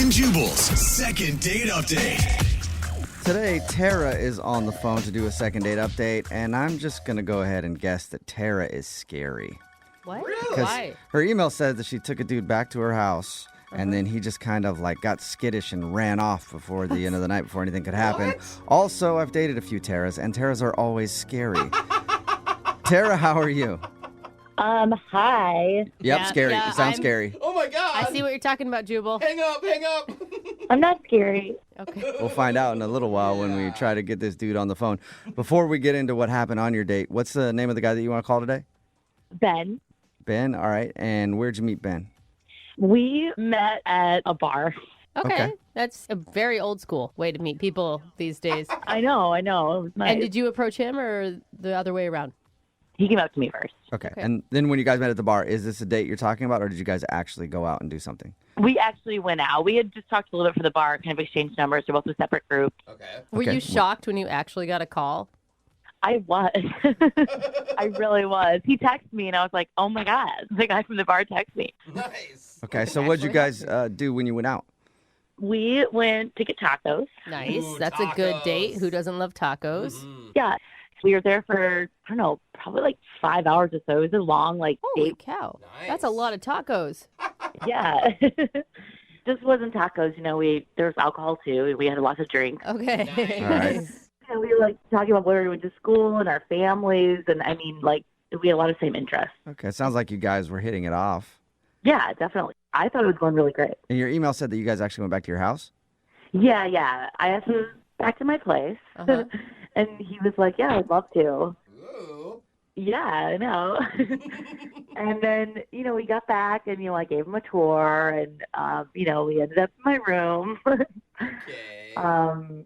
and Jubal's second date update. Today, Tara is on the phone to do a second date update, and I'm just going to go ahead and guess that Tara is scary. What? Because Why? her email says that she took a dude back to her house, and then he just kind of like got skittish and ran off before the end of the night before anything could happen. What? Also, I've dated a few Taras, and Taras are always scary. Tara, how are you? Hi. Yep, Yeah, scary. yeah, You sound I'm- scary. Oh my God. I see what you're talking about, Jubal. Hang up, hang up. I'm not scary. Okay. We'll find out in a little while when we try to get this dude on the phone. Before we get into what happened on your date, what's the name of the guy that you want to call today? Ben. Ben, all right. And where'd you meet Ben? We met at a bar. Okay. That's a very old school way to meet people these days. I know. It was nice. And did you approach him or the other way around? He came up to me first. Okay. And then when you guys met at the bar, is this a date you're talking about, or did you guys actually go out and do something? We actually went out. We had just talked a little bit for the bar, kind of exchanged numbers. We're both a separate group. Okay. Were Okay. you shocked when you actually got a call? I was. I really was. He texted me, and I was like, oh, my God. The guy from the bar texted me. Nice. Okay. So what'd you guys do when you went out? We went to get tacos. Nice. Ooh, That's a good tacos. date. Who doesn't love tacos? Yeah. We were there for, I don't know, probably like 5 hours or so. It was a long, Holy date. cow. Nice. That's a lot of tacos. Yeah. Just wasn't tacos. There was alcohol, too. We had lots of drinks. Okay. Nice. All right. And we were talking about where we went to school and our families, and we had a lot of same interests. Okay. It sounds like you guys were hitting it off. Yeah, definitely. I thought it was going really great. And your email said that you guys actually went back to your house? Yeah. I asked him back to my place, Uh-huh. and he was like, "Yeah, I'd love to." Ooh. Yeah, I know. And then we got back, and I gave him a tour, and we ended up in my room. Okay.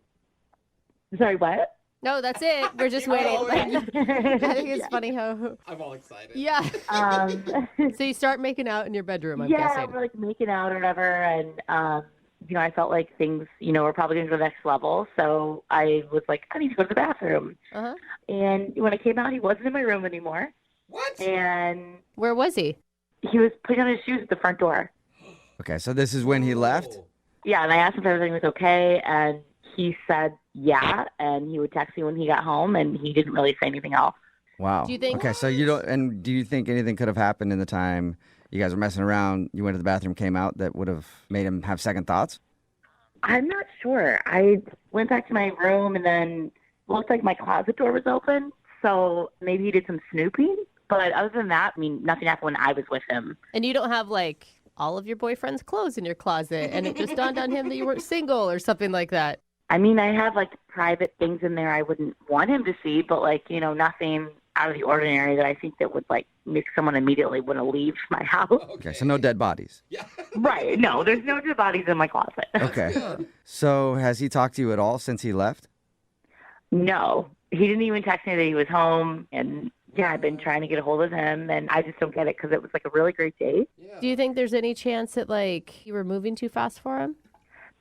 Sorry, what? No, that's it. We're just waiting. Oh, I think it's Yeah. funny how. I'm all excited. Yeah. Um, So you start making out in your bedroom, I'm yeah, guessing. we're making out or whatever, and I felt like things, were probably going to the next level. So I was like, I need to go to the bathroom. Uh-huh. And when I came out, he wasn't in my room anymore, What? and Where was he? he was putting on his shoes at the front door. Okay. So this is when he left? Oh. Yeah, and I asked him if everything was okay, and he said yeah, and he would text me when he got home, and he didn't really say anything else. Wow. Do you think- Okay. So you don't, and do you think anything could have happened in the time you guys were messing around, you went to the bathroom, came out, that would have made him have second thoughts? I'm not sure. I went back to my room, and then looked like my closet door was open, so maybe he did some snooping. But other than that, nothing happened when I was with him. And you don't have all of your boyfriend's clothes in your closet, and it just dawned on him that you weren't single or something like that. I have private things in there I wouldn't want him to see, but nothing out of the ordinary that I think that would make someone immediately want to leave my house. Okay. So no dead bodies. Yeah. Right. No, there's no dead bodies in my closet. Okay. So has he talked to you at all since he left? No. He didn't even text me that he was home, and yeah, I've been trying to get a hold of him, and I just don't get it because it was a really great date. Yeah. Do you think there's any chance that you were moving too fast for him?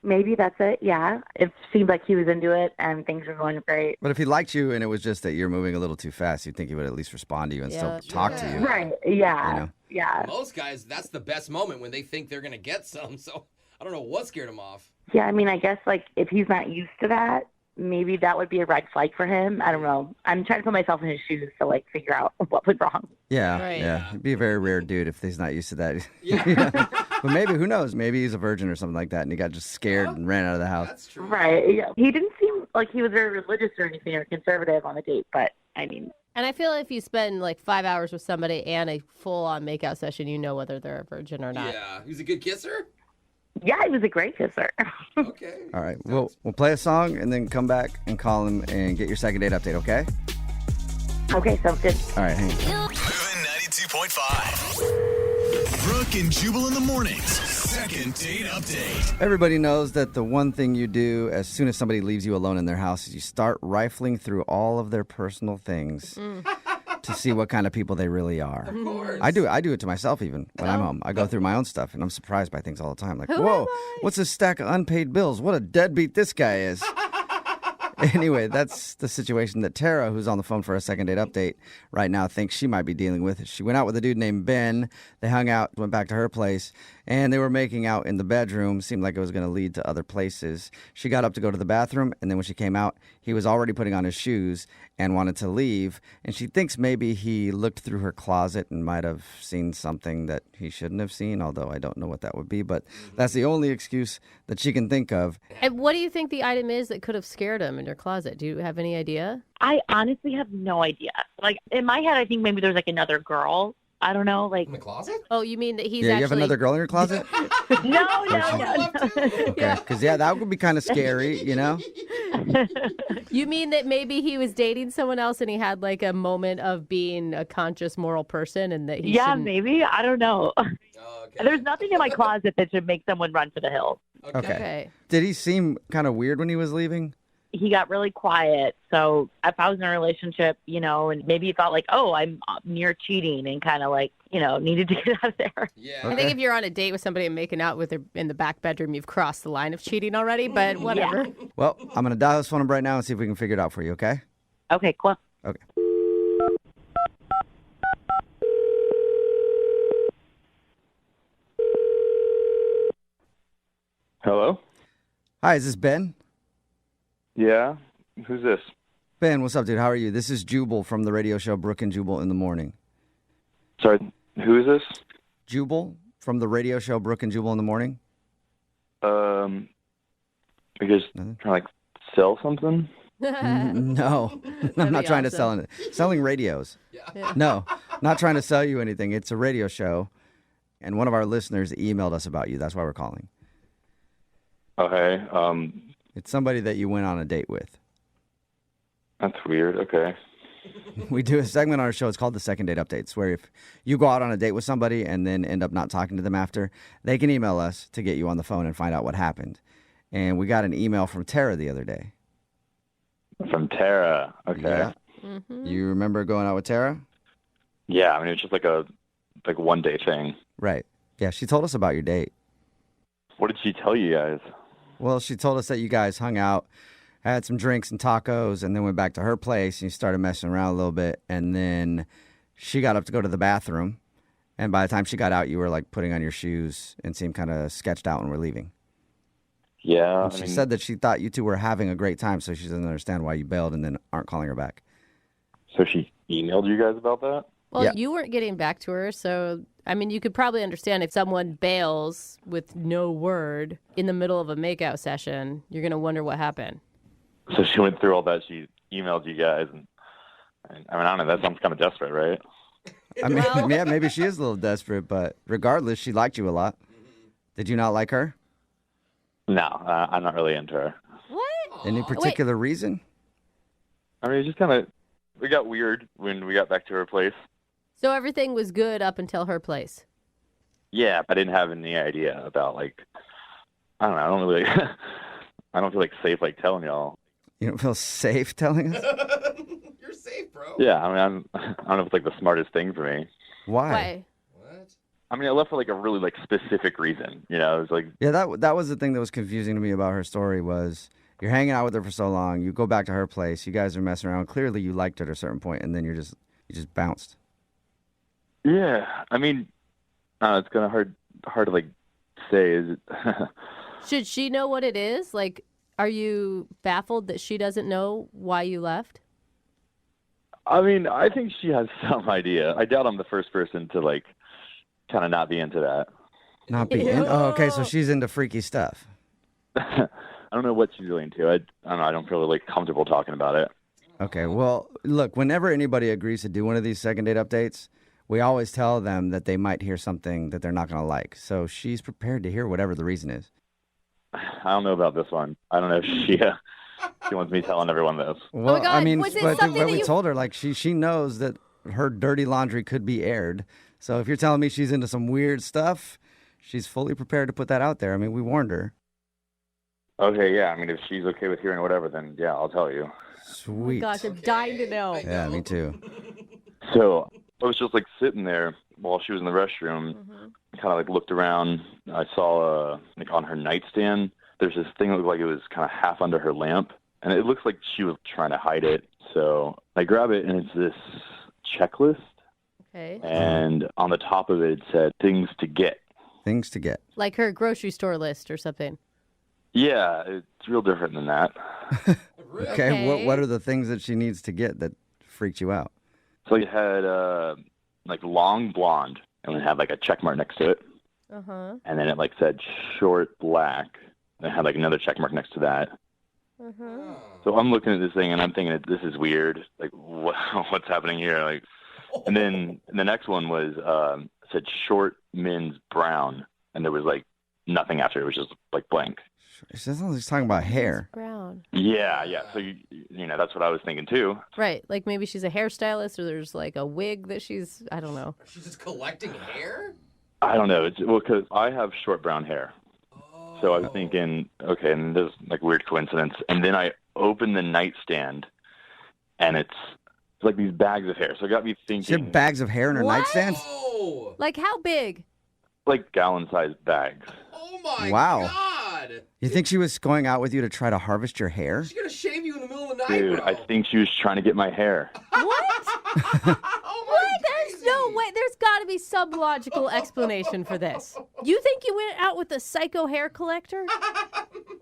Maybe that's it, yeah. It seemed like he was into it, and things were going great. But if he liked you and it was just that you're moving a little too fast, you'd think he would at least respond to you and Yeah. still talk to you. Right, yeah, You know? yeah. Most guys, that's the best moment when they think they're going to get some. So I don't know what scared him off. Yeah, I guess, if he's not used to that, maybe that would be a red flag for him. I don't know. I'm trying to put myself in his shoes to, figure out what went wrong. Yeah, Right. yeah. He'd be a very rare dude if he's not used to that. Yeah. But maybe, who knows? Maybe he's a virgin or something like that, and he got just scared and ran out of the house. That's true. Right, yeah. He didn't seem like he was very religious or anything or conservative on the date, but, And I feel if you spend 5 hours with somebody and a full-on makeout session, you know whether they're a virgin or not. Yeah. He was a good kisser? yeah, he was a great kisser. Okay. All right, we'll play a song and then come back and call him and get your second date update, okay? Okay, sounds good. All right, hang on. Moving 92.5. Brooke and Jubal in the mornings. Second date update. Everybody knows that the one thing you do as soon as somebody leaves you alone in their house is you start rifling through all of their personal things to see what kind of people they really are. Of course. I do it to myself even when I'm home. I go through my own stuff and I'm surprised by things all the time. Like, Who whoa, am I? what's this stack of unpaid bills? What a deadbeat this guy is. Anyway, that's the situation that Tara, who's on the phone for a second date update right now, thinks she might be dealing with. She went out with a dude named Ben. They hung out, went back to her place, and they were making out in the bedroom. Seemed like it was going to lead to other places. She got up to go to the bathroom, and then when she came out, he was already putting on his shoes and wanted to leave. And she thinks maybe he looked through her closet and might have seen something that he shouldn't have seen, although I don't know what that would be. But that's the only excuse that she can think of. And what do you think the item is that could have scared him in your closet? Do you have any idea? I honestly have no idea. Like, in my head, I think maybe there's like another girl. I don't know. Like, In the closet? Oh, you mean that he's Yeah, actually... you have another girl in your closet? no. Okay, because that would be kind of scary, you know? You mean that maybe he was dating someone else and he had like a moment of being a conscious moral person and that he Yeah, shouldn't... maybe. I don't know. Okay. There's nothing in my closet that should make someone run for the hills. Okay. Okay. Did he seem kind of weird when he was leaving? He got really quiet. So if I was in a relationship, and maybe he felt like, oh, I'm near cheating and kind of like, needed to get out of there. Yeah. I think if you're on a date with somebody and making out with her in the back bedroom, you've crossed the line of cheating already, but whatever. Well, I'm going to dial his phone number right now and see if we can figure it out for you, okay? Okay, cool. Okay. Hello? Hi, is this Ben? Yeah? Who's this? Ben, what's up, dude? How are you? This is Jubal from the radio show Brooke and Jubal in the Morning. Sorry, who is this? Jubal from the radio show Brooke and Jubal in the Morning? You guys Nothing? trying to, sell something? No, I'm That'd not be trying to awesome. sell it. Selling radios. Yeah. No, not trying to sell you anything. It's a radio show, and one of our listeners emailed us about you. That's why we're calling. Okay, It's somebody that you went on a date with. that's weird. Okay. We do a segment on our show. It's called the Second Date Updates, where if you go out on a date with somebody and then end up not talking to them after, they can email us to get you on the phone and find out what happened. And we got an email from Tara the other day. From Tara. Okay. Yeah. Mm-hmm. You remember going out with Tara? Yeah, I mean, it's just like a one day thing. Right. Yeah, she told us about your date. What did she tell you guys? Well, she told us that you guys hung out, had some drinks and tacos, and then went back to her place, and you started messing around a little bit, and then she got up to go to the bathroom, and by the time she got out, you were, like, putting on your shoes and seemed kind of sketched out and were leaving. Yeah, And she said that she thought you two were having a great time, so she doesn't understand why you bailed and then aren't calling her back. so she emailed you guys about that? Well, Yeah. you weren't getting back to her, so, I mean, you could probably understand if someone bails with no word in the middle of a makeout session, you're going to wonder what happened. So she went through all that. She emailed you guys, and I mean, I don't know. That sounds kind of desperate, right? I mean, Well- yeah, maybe she is a little desperate, but regardless, she liked you a lot. Did you not like her? No, I'm not really into her. What? Any particular reason? I mean, it's just kind of, we got weird when we got back to her place. So everything was good up until her place. Yeah, I didn't have any idea about, like, I don't know. I don't really, I don't feel like safe, like, telling y'all. You don't feel safe telling us? You're safe, bro. Yeah, I mean, I don't know if it's, like, the smartest thing for me. Why? Why? What? I mean, I left for, like, a really, like, specific reason. You know, it was like, Yeah, that was the thing that was confusing to me about her story was you're hanging out with her for so long, you go back to her place, you guys are messing around. Clearly you liked her at a certain point, and then you just bounced. yeah, I mean, it's kind of hard to, like, say. Is it? Should she know what it is? Like, are you baffled that she doesn't know why you left? I mean, I think she has some idea. I doubt I'm the first person to, like, kind of not be into that. Not be in. Oh, okay, so she's into freaky stuff. I don't know what she's really into. I don't know. I don't feel like comfortable talking about it. Okay, well, look, whenever anybody agrees to do one of these second date updates, we always tell them that they might hear something that they're not going to like. So she's prepared to hear whatever the reason is. I don't know about this one. I don't know if she wants me telling everyone this. Well, God, I mean, was it but something that we you- told her, like, she knows that her dirty laundry could be aired. So if you're telling me she's into some weird stuff, she's fully prepared to put that out there. I mean, we warned her. Okay, yeah. I mean, if she's okay with hearing whatever, then yeah, I'll tell you. Sweet. Gosh, I'm dying to know. Yeah, me too. So I was just like sitting there while she was in the restroom. Kind of like looked around. I saw like on her nightstand, there's this thing that looked like it was kind of half under her lamp. and it looks like she was trying to hide it. So I grab it, and it's this checklist, Okay. and on the top of it said things to get. Things to get. Like her grocery store list or something. Yeah, it's real different than that. Really? Okay. What are the things that she needs to get that freaked you out? So it had like long blonde, and it had like a check mark next to it, Uh-huh. and then it like said short black, and it had like another check mark next to that. Uh-huh. So I'm looking at this thing, and I'm thinking, this is weird. Like, what's happening here? Like, and then the next one was said short men's brown, and there was like nothing after it. It was just like blank. It sounds like she's talking about hair. Brown. Yeah. So you know, that's what I was thinking too. Right. Like maybe she's a hairstylist or there's like a wig that she's, I don't know. She's just collecting hair? I don't know. Because I have short brown hair. So I was thinking, okay, and there's like weird coincidence. And then I opened the nightstand, and it's like these bags of hair. So it got me She had thinking, bags of hair in her What? nightstand? Oh! Like how big? like gallon-sized bags. Oh my Wow. God! You think she was going out with you to try to harvest your hair? She's gonna shave you in the middle of the night, Dude, bro. I think she was trying to get my hair. What? Oh my What? There's no daisy. way. There's got to be some logical explanation for this. You think you went out with a psycho hair collector?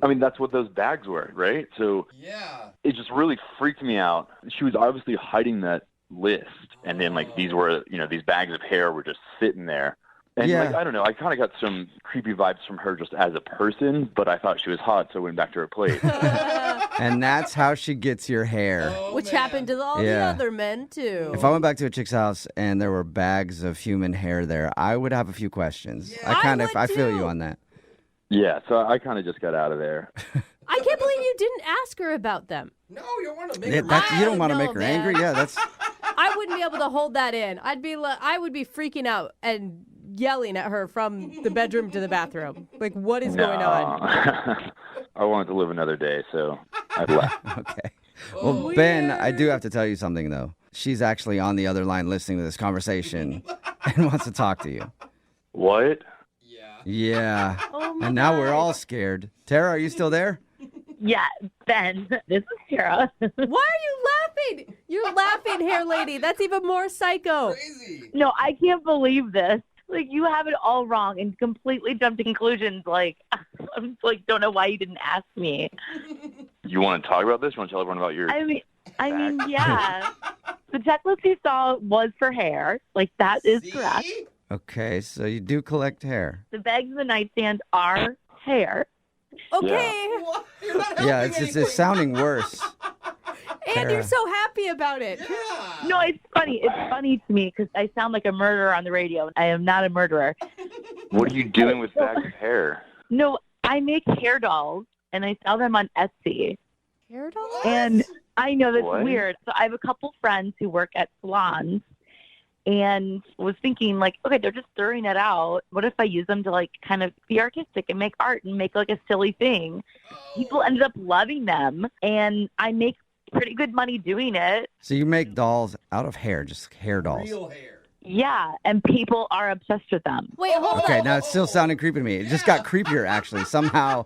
I mean, that's what those bags were, right? So Yeah. it just really freaked me out. She was obviously hiding that list, and then like these were, you know, these bags of hair were just sitting there. And Yeah. like, I don't know, I kind of got some creepy vibes from her just as a person, but I thought she was hot, so I went back to her plate. And that's how she gets your hair. Oh, Which man. happened to all the Yeah. other men, too. If I went back to a chick's house and there were bags of human hair there, I would have a few questions. Yeah. I feel too. you on that. Yeah, so I kind of just got out of there. I can't believe you didn't ask her about them. No, you don't want to make Yeah, her that's, mad. you don't want to know, make her man. angry. Yeah, that's I wouldn't be able to hold that in. I would be freaking out and yelling at her from the bedroom to the bathroom. Like, what is going on? I wanted to live another day, so I left. okay. Well, Ben, I do have to tell you something though. She's actually on the other line listening to this conversation and wants to talk to you. What? Yeah. Yeah. Oh my And now we're God. all scared. Tara, are you still there? Yeah, Ben, this is Tara. Why are you laughing? You're laughing, hair lady. That's even more psycho. Crazy. No, I can't believe this. Like, you have it all wrong and completely jumped to conclusions. Like, I'm like, don't know why you didn't ask me. You want to talk about this? You want to tell everyone about your... I mean, yeah. The checklist you saw was for hair. Like, that is See? correct. Okay, so you do collect hair. The bags in the nightstand are hair. Okay. What? You're not Yeah, helping it's anything. sounding worse. And you're Tara. so happy about it. Yeah. No, it's funny. It's funny to me because I sound like a murderer on the radio. I am not a murderer. What are you doing with bags of hair? No, I make hair dolls and I sell them on Etsy. Hair doll? What? And I know that's What? weird. So I have a couple friends who work at salons and was thinking like, okay, they're just throwing it out. What if I use them to like kind of be artistic and make art and make like a silly thing? People ended up loving them and I make pretty good money doing it. So you make dolls out of hair, just hair dolls. Real hair. Yeah, and people are obsessed with them. Wait, hold Okay, on. now it's still sounding creepy to me. It just got creepier, actually. Somehow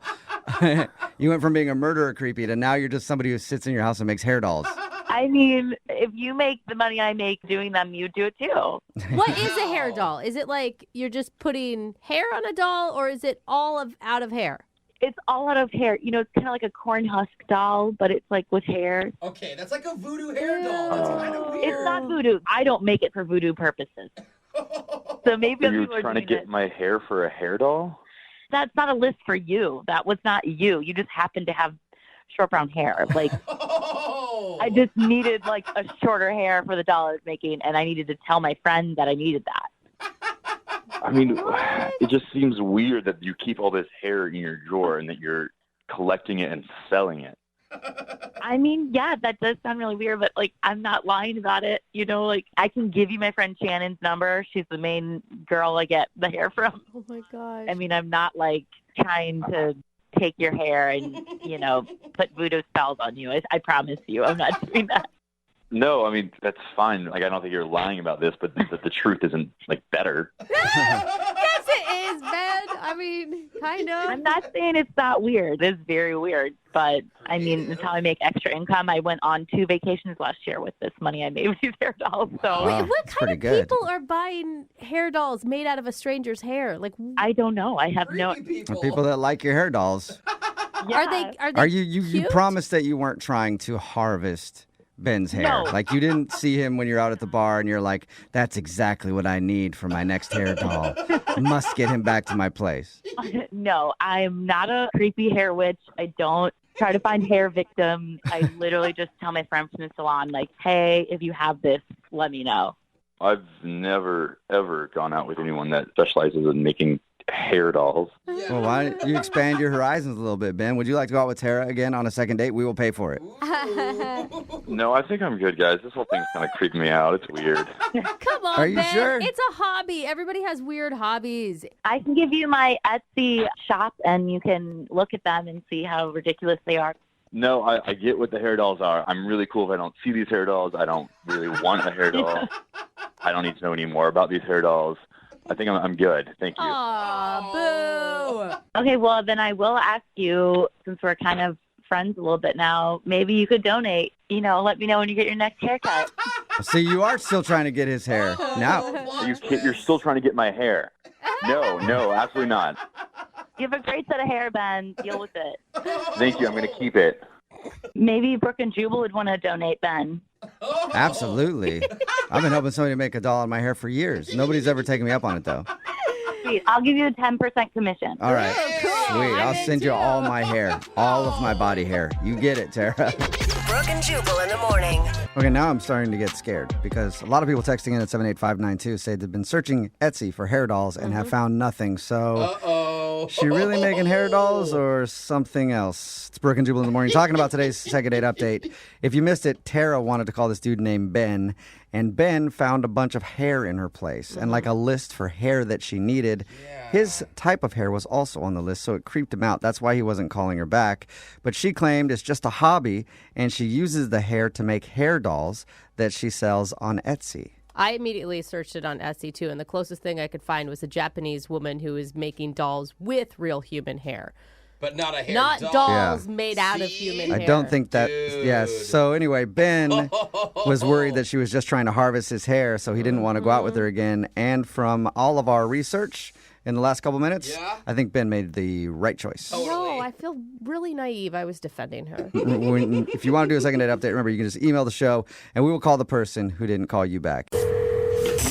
you went from being a murderer creepy to now you're just somebody who sits in your house and makes hair dolls. I mean, if you make the money I make doing them, you do it too. What is a hair doll? Is it like you're just putting hair on a doll or is it all out of hair? It's all out of hair. You know, it's kind of like a corn husk doll, but it's like with hair. Okay, that's like a voodoo hair doll. That's kind of weird. It's not voodoo. I don't make it for voodoo purposes. So maybe So other you people were are trying to doing get it. my hair for a hair doll? That's not a list for you. That was not you. You just happened to have short brown hair. Like, Oh. I just needed like a shorter hair for the doll I was making, and I needed to tell my friend that I needed that. I mean, it just seems weird that you keep all this hair in your drawer and that you're collecting it and selling it. I mean, yeah, that does sound really weird, but like, I'm not lying about it. You know, like, I can give you my friend Shannon's number. She's the main girl I get the hair from. Oh my gosh. I mean, I'm not like trying to take your hair and, you know, put voodoo spells on you. I promise you, I'm not doing that. No, I mean, that's fine. Like, I don't think you're lying about this, but the truth isn't, like, better. Yes, it is, Ben. I mean, kind of. I'm not saying it's not weird. It's very weird. But, I mean, it's how I make extra income. I went on 2 vacations last year with this money I made with these hair dolls. So Wow. What that's kind pretty of good. people are buying hair dolls made out of a stranger's hair? Like, I don't know. I have no. Creepy For people that like your hair dolls. Yeah. are they Are you cute? promised that you weren't trying to harvest Ben's hair? No. Like you didn't see him when you're out at the bar and you're like, that's exactly what I need for my next hair doll. Must get him back to my place. No, I'm not a creepy hair witch. I don't try to find hair victims. I literally just tell my friends from the salon, like, hey, if you have this, let me know. I've never, ever gone out with anyone that specializes in making hair dolls. Well, why don't you expand your horizons a little bit, Ben? Would you like to go out with Tara again on a second date? We will pay for it. No, I think I'm good, guys. This whole thing's kind of creeping me out. It's weird. Come on, Are you Ben. sure? It's a hobby. Everybody has weird hobbies. I can give you my Etsy shop, and you can look at them and see how ridiculous they are. No, I get what the hair dolls are. I'm really cool if I don't see these hair dolls. I don't really want a hair doll. I don't need to know any more about these hair dolls. I think I'm good. Thank you. Aw, boo. Okay, well, then I will ask you, since we're kind of friends a little bit now, maybe you could donate. You know, let me know when you get your next haircut. See, you are still trying to get his hair. Now, You're still trying to get my hair. No, absolutely not. You have a great set of hair, Ben. Deal with it. Thank you. I'm going to keep it. Maybe Brooke and Jubal would want to donate, Ben. absolutely. I've been hoping somebody to make a doll out of my hair for years. Nobody's ever taken me up on it, though. Sweet. I'll give you a 10% commission. All right. cool. Sweet. I'm I'll in send you too. all my hair, all of my body hair. You get it, Tara. Brooke and Jubal in the morning. Okay, now I'm starting to get scared because a lot of people texting in at 78592 say they've been searching Etsy for hair dolls and have found nothing. So, Uh-oh. she really making hair dolls or something else? It's Brooke and Jubal in the morning talking about today's second date update. If you missed it, Tara wanted to call this dude named Ben, and Ben found a bunch of hair in her place and like a list for hair that she needed. His type of hair was also on the list, so it creeped him out. That's why he wasn't calling her back. But she claimed it's just a hobby, and she uses the hair to make hair dolls that she sells on Etsy. I immediately searched it on Etsy too, and the closest thing I could find was a Japanese woman who is making dolls with real human hair. But not a hair Not doll. dolls made out of human hair. I don't think that. Dude. Yes. So anyway, Ben was worried that she was just trying to harvest his hair, so he didn't want to go out with her again. And from all of our research in the last couple minutes, Yeah. I think Ben made the right choice. No, I feel really naive. I was defending her. If you want to do a second date update, remember you can just email the show, and we will call the person who didn't call you back.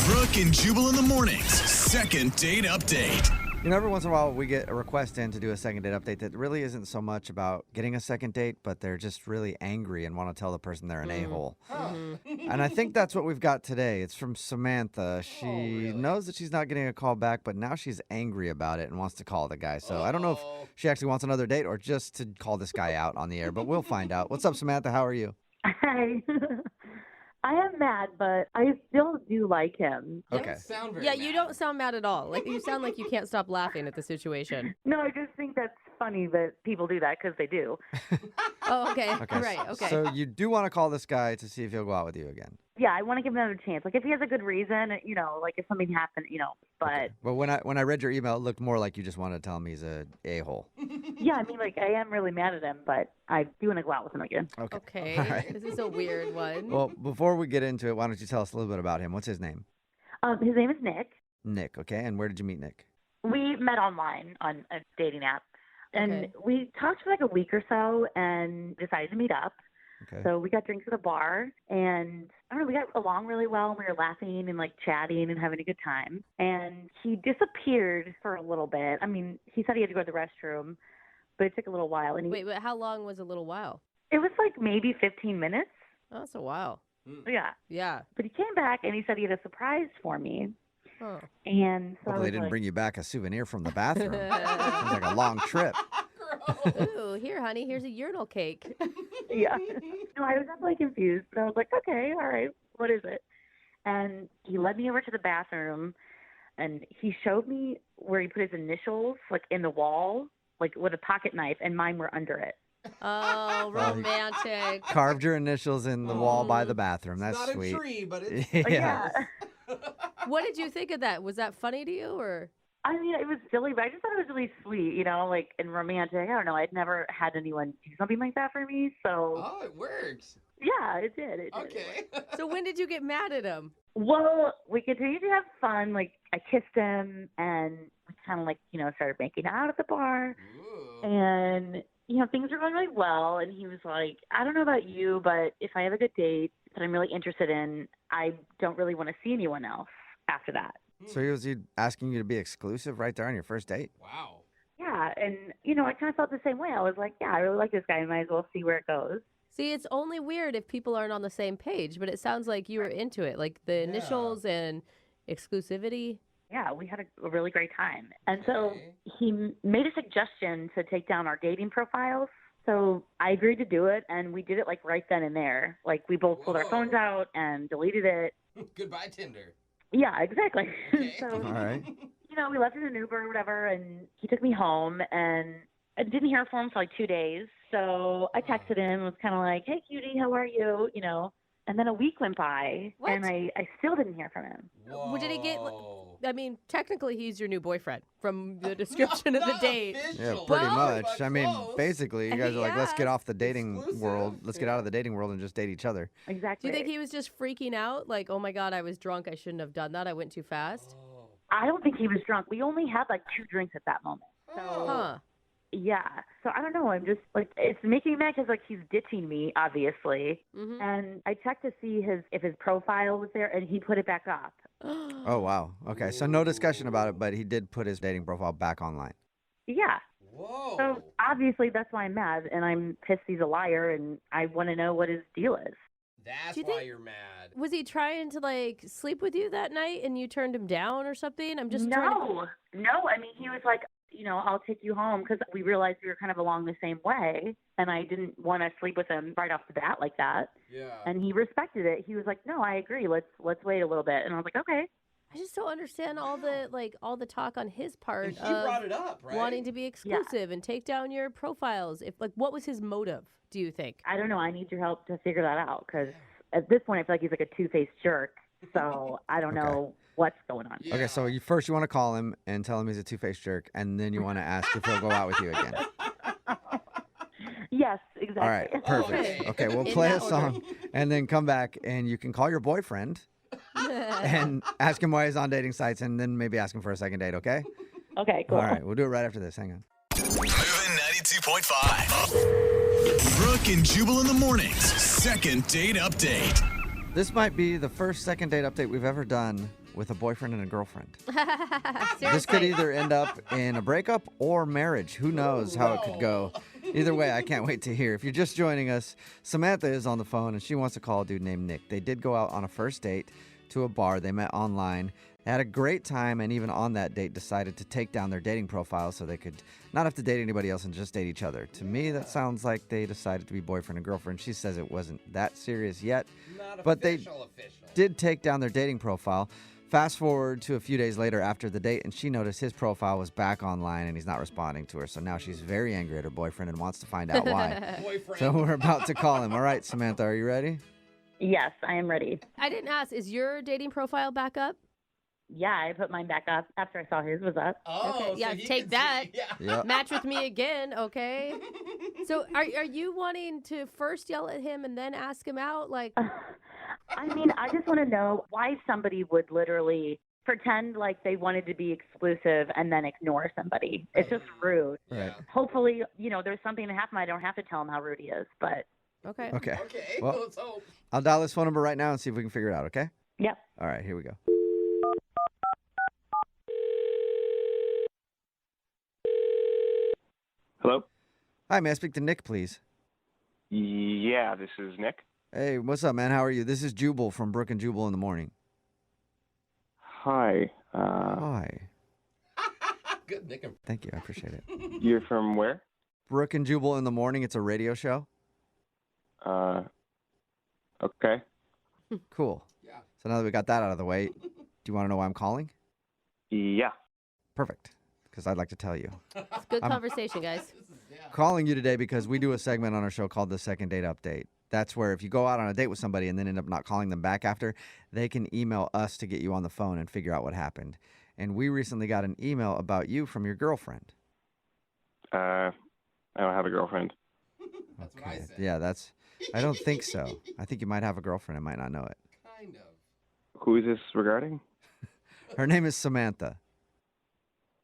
Brooke and Jubal in the mornings. Second date update. You know, every once in a while we get a request in to do a second date update that really isn't so much about getting a second date, but they're just really angry and want to tell the person they're an a-hole. And I think that's what we've got today. It's from Samantha. She knows that she's not getting a call back, but now she's angry about it and wants to call the guy. So I don't know if she actually wants another date or just to call this guy out on the air, but we'll find out. What's up, Samantha? How are you? Hi. I am mad, but I still do like him. You Okay. don't sound very Yeah, mad. you don't sound mad at all. Like you sound like you can't stop laughing at the situation. No, I just think that's funny that people do that because they do. Oh, okay. Okay. Right. Okay. So you do want to call this guy to see if he'll go out with you again. Yeah, I want to give him another chance. Like if he has a good reason, you know, like if something happened, you know. But But when I read your email, it looked more like you just wanted to tell him he's a a-hole. yeah, I mean, like I am really mad at him, but I do want to go out with him again. Okay. Okay. All right. This is a weird one. Well, before we get into it, why don't you tell us a little bit about him? What's his name? His name is Nick. Nick, okay? And where did you meet Nick? We met online on a dating app, and Okay. we talked for like a week or so, and decided to meet up. Okay. So we got drinks at a bar, and I don't know, we got along really well, and we were laughing and like chatting and having a good time. And he disappeared for a little bit. I mean, he said he had to go to the restroom, but it took a little while. And Wait, but how long was a little while? it was like maybe 15 minutes. Oh, that's a while. Yeah. Yeah. But he came back and he said he had a surprise for me. Huh. And so I Hopefully was they didn't like, bring you back a souvenir from the bathroom. Sounds like a long trip. Ooh, here, honey. Here's a urinal cake. yeah. No, I was definitely confused, but I was like, okay, all right, what is it? And he led me over to the bathroom, and he showed me where he put his initials, like in the wall, like with a pocket knife, and mine were under it. Oh, romantic. Carved your initials in the wall by the bathroom. That's Not sweet. a tree, but it's Like, yeah. What did you think of that? Was that funny to you, or? I mean, it was silly, but I just thought it was really sweet, like, and romantic. I don't know. I'd never had anyone do something like that for me, so Oh, it works. yeah, it did. It did. Okay. So when did you get mad at him? Well, we continued to have fun. Like, I kissed him, and we kind of, like, started making out at the bar. Ooh. And, things were going really well. And he was like, I don't know about you, but if I have a good date that I'm really interested in, I don't really want to see anyone else after that. So was he asking you to be exclusive right there on your first date? Wow. Yeah. And, I kind of felt the same way. I was like, yeah, I really like this guy. I might as well see where it goes. See, it's only weird if people aren't on the same page, but it sounds like you were into it, like the initials and exclusivity. Yeah, we had a really great time. And so Okay. he made a suggestion to take down our dating profiles. So I agreed to do it, and we did it, like, right then and there. Like, we both pulled our Whoa. phones out and deleted it. Goodbye, Tinder. Yeah, exactly. Okay. So, All right. we left in an Uber or whatever, and he took me home, and I didn't hear from him for, like, 2 days. So I texted him and was kind of like, hey, cutie, how are you? And then a week went by, What? and I still didn't hear from him. Whoa. Did he get? I mean, technically, he's your new boyfriend from the description of the Not date. Yeah, official, pretty but much. I mean, close. basically, you guys are like, let's get Yeah. off the dating Exclusive. world. Let's get out of the dating world and just date each other. Do Exactly. you think he was just freaking out? Like, oh my God, I was drunk. I shouldn't have done that. I went too fast. Oh. I don't think he was drunk. We only had, like, 2 drinks at that moment. So, Huh. yeah. So I don't know. I'm just, like, it's making me mad because, like, he's ditching me, obviously. Mm-hmm. And I checked to see if his profile was there, and he put it back up. Oh, wow. Okay, so no discussion about it, but he did put his dating profile back online. Yeah. Whoa. So obviously that's why I'm mad, and I'm pissed he's a liar, and I want to know what his deal is. That's Do you why think- you're mad. Was he trying to like sleep with you that night and you turned him down or something? I'm just trying to. No. I mean, he was like, I'll take you home because we realized we were kind of along the same way, and I didn't want to sleep with him right off the bat like that. Yeah. And he respected it. He was like, no, I agree. Let's wait a little bit. And I was like, okay. I just don't understand all the talk on his part And he of brought it up, right? wanting to be exclusive and take down your profiles. If what was his motive? Do you think? I don't know. I need your help to figure that out because at this point I feel like he's like a two-faced jerk. So I don't know what's going on. Yeah. Okay, so you want to call him and tell him he's a two-faced jerk, and then you want to ask if he'll go out with you again. Yes, exactly. All right, perfect. Okay. Okay, we'll In play a that order. song and then come back, and you can call your boyfriend and ask him why he's on dating sites, and then maybe ask him for a second date, okay? Okay, cool. All right, we'll do it right after this. Hang on. Moving 92.5. Brooke and Jubal in the mornings. Second date update. This might be the first second date update we've ever done with a boyfriend and a girlfriend. This could Seriously. either end up in a breakup or marriage. Who knows how it could go. Either way, I can't wait to hear. If you're just joining us, Samantha is on the phone and she wants to call a dude named Nick. They did go out on a first date to a bar. They met online. They had a great time, and even on that date decided to take down their dating profile so they could not have to date anybody else and just date each other. To me, that sounds like they decided to be boyfriend and girlfriend. She says it wasn't that serious yet, Not but they official. did take down their dating profile. Fast forward to a few days later after the date, and she noticed his profile was back online and he's not responding to her. So now she's very angry at her boyfriend and wants to find out why. Boyfriend. So we're about to call him. All right, Samantha, are you ready? Yes, I am ready. I didn't ask. Is your dating profile back up? Yeah, I put mine back up after I saw his was up. Oh, Okay, yeah, so he take can that. See, yeah. Yep. Match with me again, okay? So are you wanting to first yell at him and then ask him out? Like, I mean, I just want to know why somebody would literally pretend like they wanted to be exclusive and then ignore somebody. It's just rude. Right. Hopefully, there's something that happened. I don't have to tell him how rude he is, but okay. Okay. Okay, Well- let's hope. I'll dial this phone number right now and see if we can figure it out, okay? yep. All right, here we go. Hello? Hi, may I speak to Nick, please? Yeah, this is Nick. Hey, what's up, man? How are you? This is Jubal from Brooke and Jubal in the morning. Hi. Hi. Good, Nick. Thank you. I appreciate it. You're from where? Brooke and Jubal in the morning. It's a radio show. Okay. Cool. Yeah. So now that we got that out of the way, do you want to know why I'm calling? Yeah. Perfect. Because I'd like to tell you. It's good conversation, guys. Calling you today because we do a segment on our show called the Second Date Update. That's where if you go out on a date with somebody and then end up not calling them back after, they can email us to get you on the phone and figure out what happened. and we recently got an email about you from your girlfriend. I don't have a girlfriend. That's what I said. Yeah, I don't think so. I think you might have a girlfriend and might not know it. Kind of. Who is this regarding? Her name is Samantha.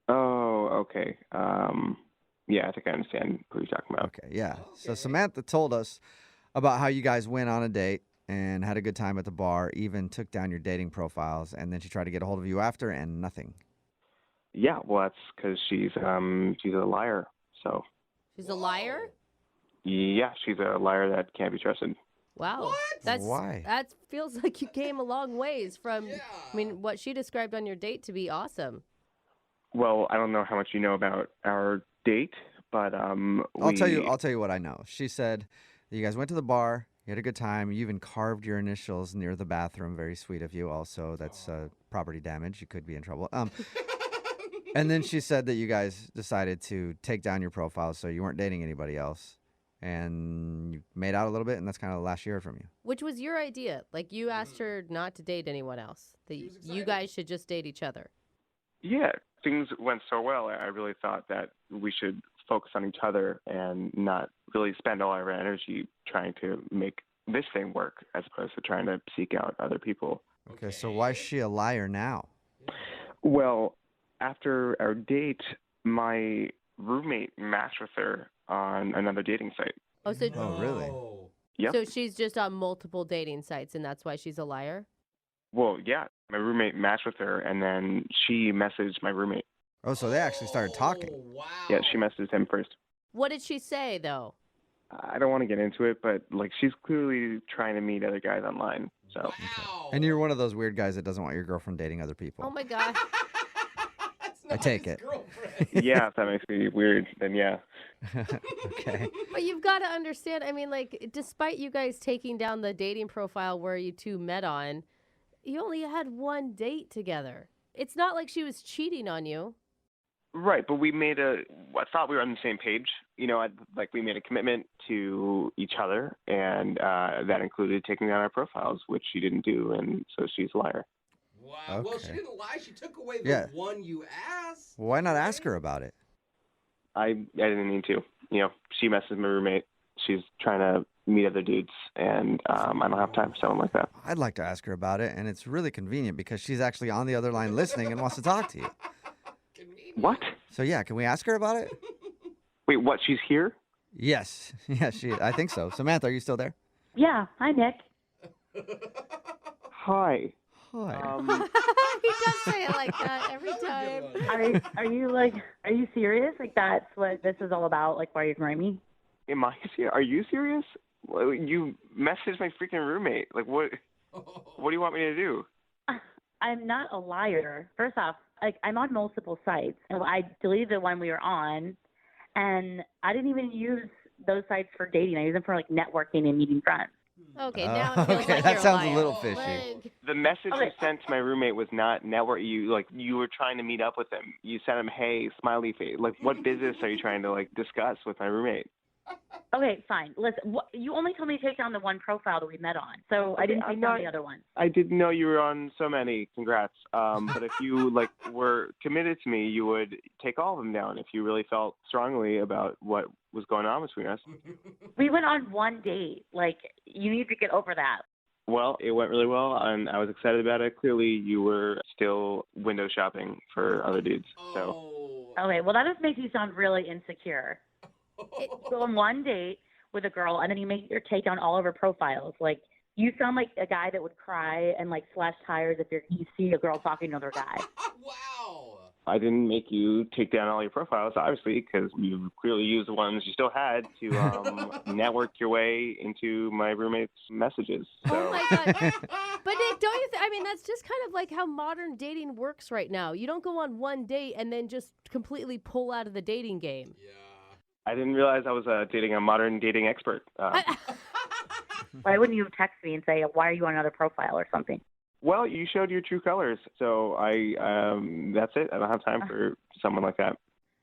Oh, okay. Yeah, I think I understand who you're talking about. Okay, yeah. So Okay. Samantha told us about how you guys went on a date and had a good time at the bar, even took down your dating profiles, and then she tried to get a hold of you after, and nothing. Yeah, well, that's because she's a liar. So, She's a liar? yeah, she's a liar that can't be trusted. Wow. What? Why? That feels like you came a long ways from, Yeah. I mean, what she described on your date to be awesome. Well, I don't know how much you know about our date, but I'll tell you what I know. She said that you guys went to the bar, you had a good time, you even carved your initials near the bathroom. Very sweet of you. Also, that's property damage. You could be in trouble. And then she said that you guys decided to take down your profile so you weren't dating anybody else. And you made out a little bit, and that's kind of the last she heard from you. Which was your idea. Like, you asked her not to date anyone else. That She was you excited. guys should just date each other. Yeah, things went so well. I really thought that we should focus on each other and not really spend all our energy trying to make this thing work as opposed to trying to seek out other people. Okay, so why is she a liar now? Well, after our date, my roommate matched with her on another dating site. Oh, so Oh, really? No. Yep. so she's just on multiple dating sites, and that's why she's a liar? Well, yeah, my roommate matched with her, and then she messaged my roommate. Oh, so they actually started talking. Oh, wow. Yeah, she messaged him first. What did she say, though? I don't want to get into it, but like she's clearly trying to meet other guys online. So Wow. And you're one of those weird guys that doesn't want your girlfriend dating other people. Oh, my God. That's I not take his it. girlfriend. yeah, if that makes me weird, then yeah. Okay. But you've got to understand, I mean, like, despite you guys taking down the dating profile where you two met on, you only had one date together. It's not like she was cheating on you. Right, but I thought we were on the same page. You know, we made a commitment to each other, and that included taking down our profiles, which she didn't do, and so she's a liar. Wow. Well, she Okay. didn't lie. She took away the Yeah. one you asked. Why not ask her about it? I didn't need to. You know, she messaged my roommate. She's trying to meet other dudes, and I don't have time for someone like that. I'd like to ask her about it, and it's really convenient because she's actually on the other line listening and wants to talk to you. Convenient. What? So yeah, can we ask her about it? Wait, what? She's here? Yes. Yes, I think so. Samantha, are you still there? Yeah. Hi, Nick. Hi. Hi. He does say it like that every That was a time. good one. Are you serious? Like, that's what this is all about? Like, why are you ignoring me? Am I serious? Are you serious? Well, you messaged my freaking roommate. Like, what? What do you want me to do? I'm not a liar. First off, like, I'm on multiple sites, and I deleted the one we were on, and I didn't even use those sites for dating. I use them for like networking and meeting friends. Okay, now it feels okay, like that you're sounds a a liar. little fishy. Like, The message you Okay. sent to my roommate was not network. You were trying to meet up with him. You sent him, hey, smiley face. Like, what business are you trying to like discuss with my roommate? Okay, fine. Listen, you only told me to take down the one profile that we met on, so I didn't I'm take down not- the other ones. I didn't know you were on so many. Congrats. But if you like were committed to me, you would take all of them down if you really felt strongly about what was going on between us. We went on one date. Like, you need to get over that. Well, it went really well, and I was excited about it. Clearly, you were still window shopping for other dudes. So Oh. Okay, well, that just makes you sound really insecure. Go on one date with a girl, and then you take down all of her profiles. Like, you sound like a guy that would cry and like slash tires if you see a girl talking to another guy. Wow. I didn't make you take down all your profiles, obviously, because you clearly used the ones you still had to network your way into my roommate's messages. So. oh my God. But Nick, don't you I mean, that's just kind of like how modern dating works right now. You don't go on one date and then just completely pull out of the dating game. Yeah. I didn't realize I was dating a modern dating expert. Why wouldn't you text me and say, why are you on another profile or something? Well, you showed your true colors, so that's it. I don't have time for someone like that.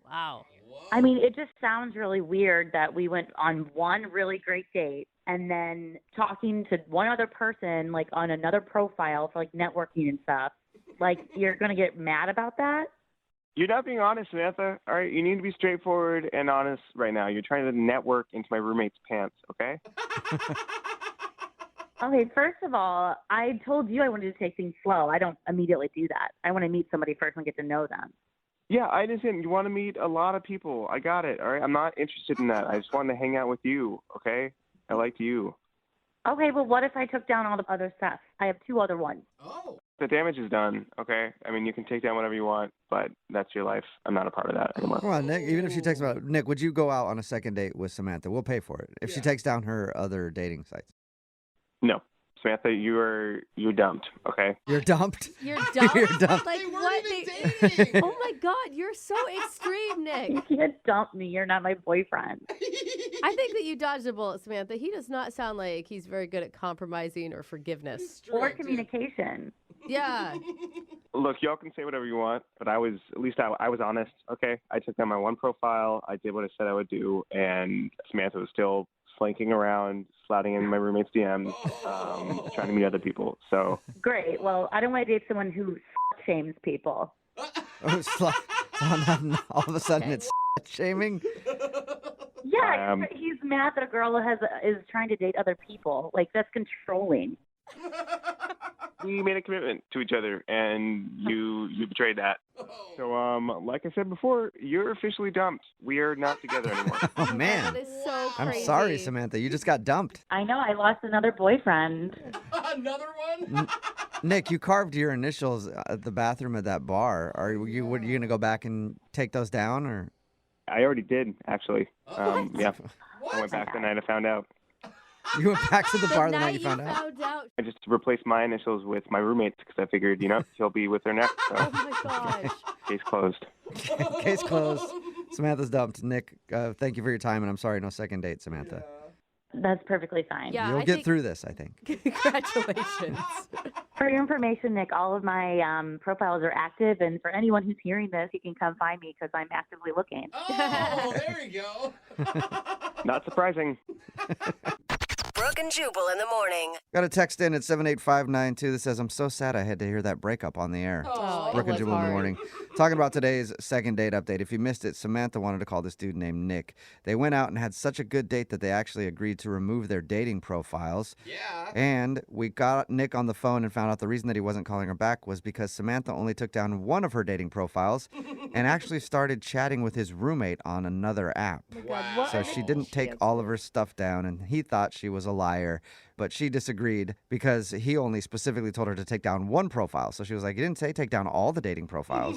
Wow. Whoa. I mean, it just sounds really weird that we went on one really great date and then talking to one other person, like on another profile for like networking and stuff. Like, you're going to get mad about that? You're not being honest, Samantha. All right, you need to be straightforward and honest right now. You're trying to network into my roommate's pants, okay? Okay, first of all, I told you I wanted to take things slow. I don't immediately do that. I want to meet somebody first and get to know them. Yeah, I understand. You want to meet a lot of people. I got it, all right? I'm not interested in that. I just wanted to hang out with you, okay? I liked you. Okay, well, what if I took down all the other stuff? I have 2 other ones. Oh. The damage is done, okay? I mean, you can take down whatever you want, but that's your life. I'm not a part of that anymore. Come on, Nick. Even if she takes about Nick, would you go out on a second date with Samantha? We'll pay for it if she takes down her other dating sites. No. Samantha, you're dumped, okay? You're dumped. You're dumped. You're dumped. Like They weren't what? even They- dating. oh my God, you're so extreme, Nick. You can't dump me. You're not my boyfriend. I think that you dodged a bullet, Samantha. He does not sound like he's very good at compromising or forgiveness. Or Strict, communication. Yeah. Look, y'all can say whatever you want, but I was honest, okay? I took down my one profile. I did what I said I would do, and Samantha was still slinking around, sliding in my roommate's DMs, trying to meet other people. So Great. Well, I don't want to date someone who shames people. Oh, it's like, all of a sudden it's shaming. Yeah, he's mad that a girl is trying to date other people. Like, that's controlling. we made a commitment to each other, and you betrayed that. So, like I said before, you're officially dumped. We are not together anymore. Oh man, That is so I'm crazy. sorry, Samantha. You just got dumped. I know. I lost another boyfriend. Another one? Nick, you carved your initials at the bathroom at that bar. Are you gonna go back and take those down, or? I already did, actually. Yeah, What? I went back the night I found out. You went back to the bar the night night you found out. I just replaced my initials with my roommate's because I figured, he'll be with her next. So, Oh my gosh. case closed. Case closed. Samantha's dumped. Nick, thank you for your time, and I'm sorry, no second date, Samantha. That's perfectly fine. Yeah, You'll I get think- through this, I think. Congratulations. For your information, Nick, all of my profiles are active, and for anyone who's hearing this, you can come find me because I'm actively looking. Oh, there you go. Not surprising. Brooke and Jubal in the morning. Got a text in at 78592 that says, I'm so sad I had to hear that breakup on the air. Oh, Brooke it and was Jubal in the hard. morning. Talking about today's second date update. If you missed it, Samantha wanted to call this dude named Nick. They went out and had such a good date that they actually agreed to remove their dating profiles. Yeah. And we got Nick on the phone and found out the reason that he wasn't calling her back was because Samantha only took down one of her dating profiles and actually started chatting with his roommate on another app. Wow. So she didn't take all of her stuff down, and he thought she was a liar. But she disagreed because he only specifically told her to take down one profile. So she was like, you didn't say take down all the dating profiles.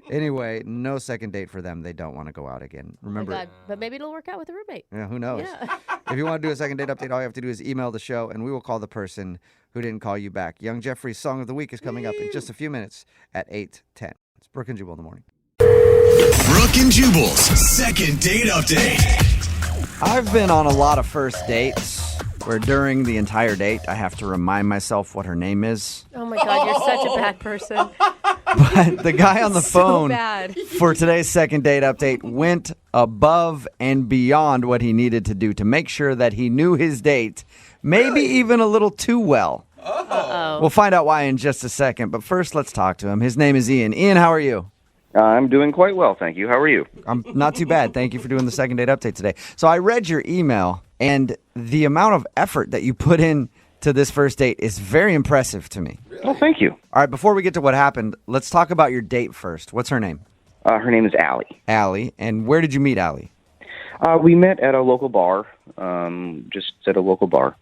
Anyway, no second date for them. They don't want to go out again. Remember, Oh my God. But maybe it'll work out with a roommate. yeah, who knows? Yeah. If you want to do a second date update, all you have to do is email the show, and we will call the person who didn't call you back. Young Jeffrey's Song of the Week is coming up in just a few minutes at 8:10. It's Brooke and Jubal in the morning. Brooke and Jubal's second date update. I've been on a lot of first dates where during the entire date I have to remind myself what her name is. Oh my God, you're such a bad person. But the guy on the So phone bad. for today's second date update went above and beyond what he needed to do to make sure that he knew his date, maybe even a little too well. Uh-oh. We'll find out why in just a second, but first let's talk to him. His name is Ian. Ian, how are you? I'm doing quite well, thank you. How are you? I'm not too bad. Thank you for doing the second date update today. So I read your email, and the amount of effort that you put in to this first date is very impressive to me. Well, thank you. All right, before we get to what happened, let's talk about your date first. What's her name? Her name is Allie. Allie. And where did you meet Allie? We met at a local bar, just at a local bar.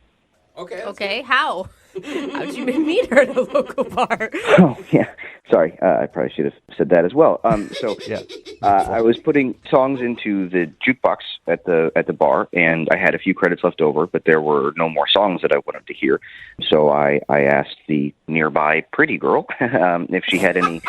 Okay. that's Okay, how? How'd you meet her at a local bar? Oh, yeah. Sorry, I probably should have said that as well. Yeah. I was putting songs into the jukebox at the bar, and I had a few credits left over, but there were no more songs that I wanted to hear. So I asked the nearby pretty girl if she had any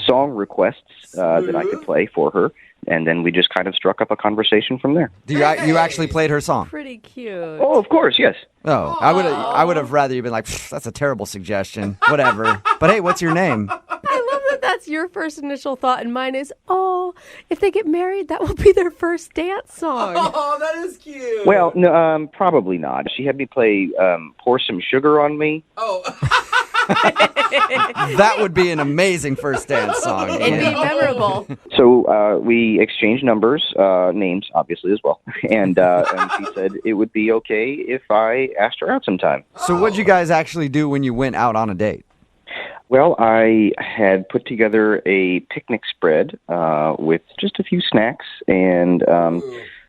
song requests that I could play for her, and then we just kind of struck up a conversation from there. You actually played her song? Pretty cute. Oh, of course, yes. Oh, I would have rather you been like, that's a terrible suggestion. Whatever. But hey, what's your name? I love that that's your first initial thought, and mine is, oh, if they get married, that will be their first dance song. Oh, that is cute. Well, no, probably not. She had me play Pour Some Sugar on Me. Oh. That would be an amazing first dance song. It'd be memorable. So we exchanged numbers, names, obviously, as well. And she said it would be okay if I asked her out sometime. So what'd you guys actually do when you went out on a date? Well, I had put together a picnic spread with just a few snacks, and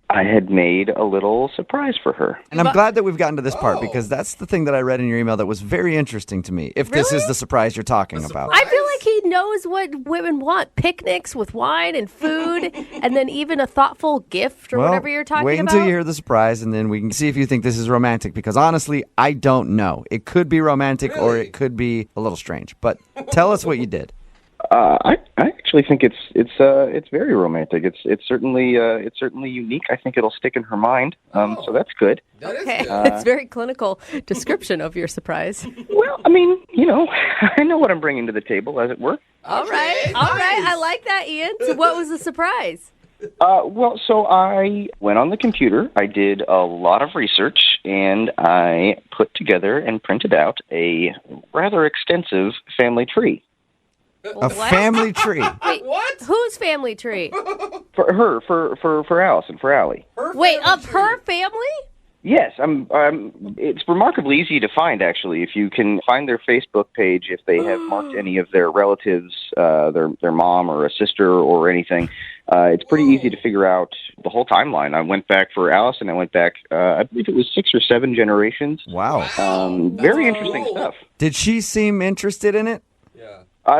I had made a little surprise for her. And I'm glad that we've gotten to this part because that's the thing that I read in your email that was very interesting to me, if this is the surprise you're talking about. I feel like he knows what women want. Picnics with wine and food, and then even a thoughtful gift or whatever you're talking about. Wait until you hear the surprise, and then we can see if you think this is romantic, because honestly, I don't know. It could be romantic or it could be a little strange. But tell us what you did. I actually think it's very romantic. It's certainly unique. I think it'll stick in her mind. So that's good. Okay, it's a very clinical description of your surprise. Well, I mean, I know what I'm bringing to the table, as it were. All right. I like that, Ian. So what was the surprise? Well, so I went on the computer. I did a lot of research, and I put together and printed out a rather extensive family tree. A family tree. Wait, what? Whose family tree? For her, for Allison, for Allie. Wait, of her family? Yes, it's remarkably easy to find, actually. If you can find their Facebook page, if they have marked any of their relatives, their mom or a sister or anything, it's pretty easy to figure out the whole timeline. I went back for Allison. I went back, I believe it was 6 or 7 generations. Wow. Very interesting stuff. Did she seem interested in it?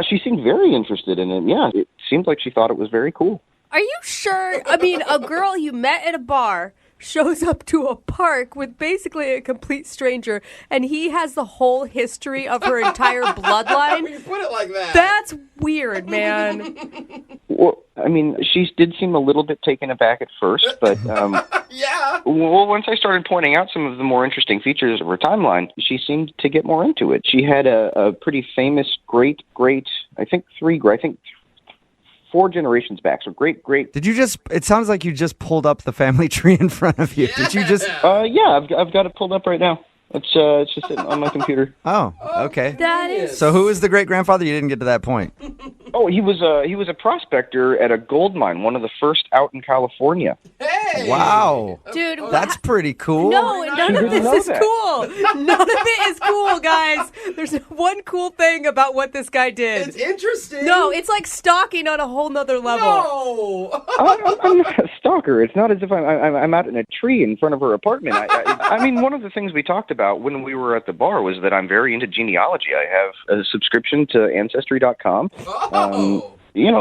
She seemed very interested in it. Yeah, it seemed like she thought it was very cool. Are you sure? I mean, a girl you met at a bar shows up to a park with basically a complete stranger, and he has the whole history of her entire bloodline. You put it like that. That's weird, man. Well, I mean, she did seem a little bit taken aback at first, but yeah. Well, once I started pointing out some of the more interesting features of her timeline, she seemed to get more into it. She had a pretty famous great, I think 4 generations back. So great. Did you just, it sounds like you just pulled up the family tree in front of you. Did you just? Yeah, I've got it pulled up right now. It's just sitting on my computer. Oh, okay. That is. So who is the great-grandfather? You didn't get to that point. Oh, he was a prospector at a gold mine, one of the first out in California. Hey! Wow. Dude, That's pretty cool. No, none of this is cool. None of it is cool, guys. There's one cool thing about what this guy did. It's interesting. No, it's like stalking on a whole nother level. No. I'm not a stalker. It's not as if I'm out in a tree in front of her apartment. I mean, one of the things we talked about when we were at the bar was that I'm very into genealogy. I have a subscription to Ancestry.com.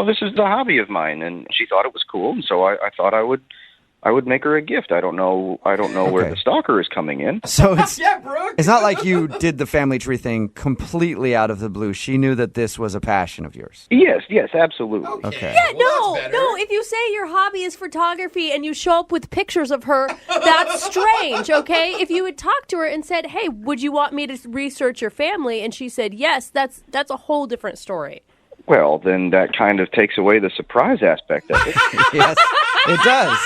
This is the hobby of mine, and she thought it was cool, and so I thought I would make her a gift. I don't know where the stalker is coming in. So it's Yeah, Brooke. it's not like you did the family tree thing completely out of the blue. She knew that this was a passion of yours. Yes, absolutely. Okay. Yeah, Well, that's better. no. If you say your hobby is photography and you show up with pictures of her, that's strange, okay? If you had talked to her and said, hey, would you want me to research your family? And she said yes, that's a whole different story. Well, then that kind of takes away the surprise aspect of it. Yes, it does.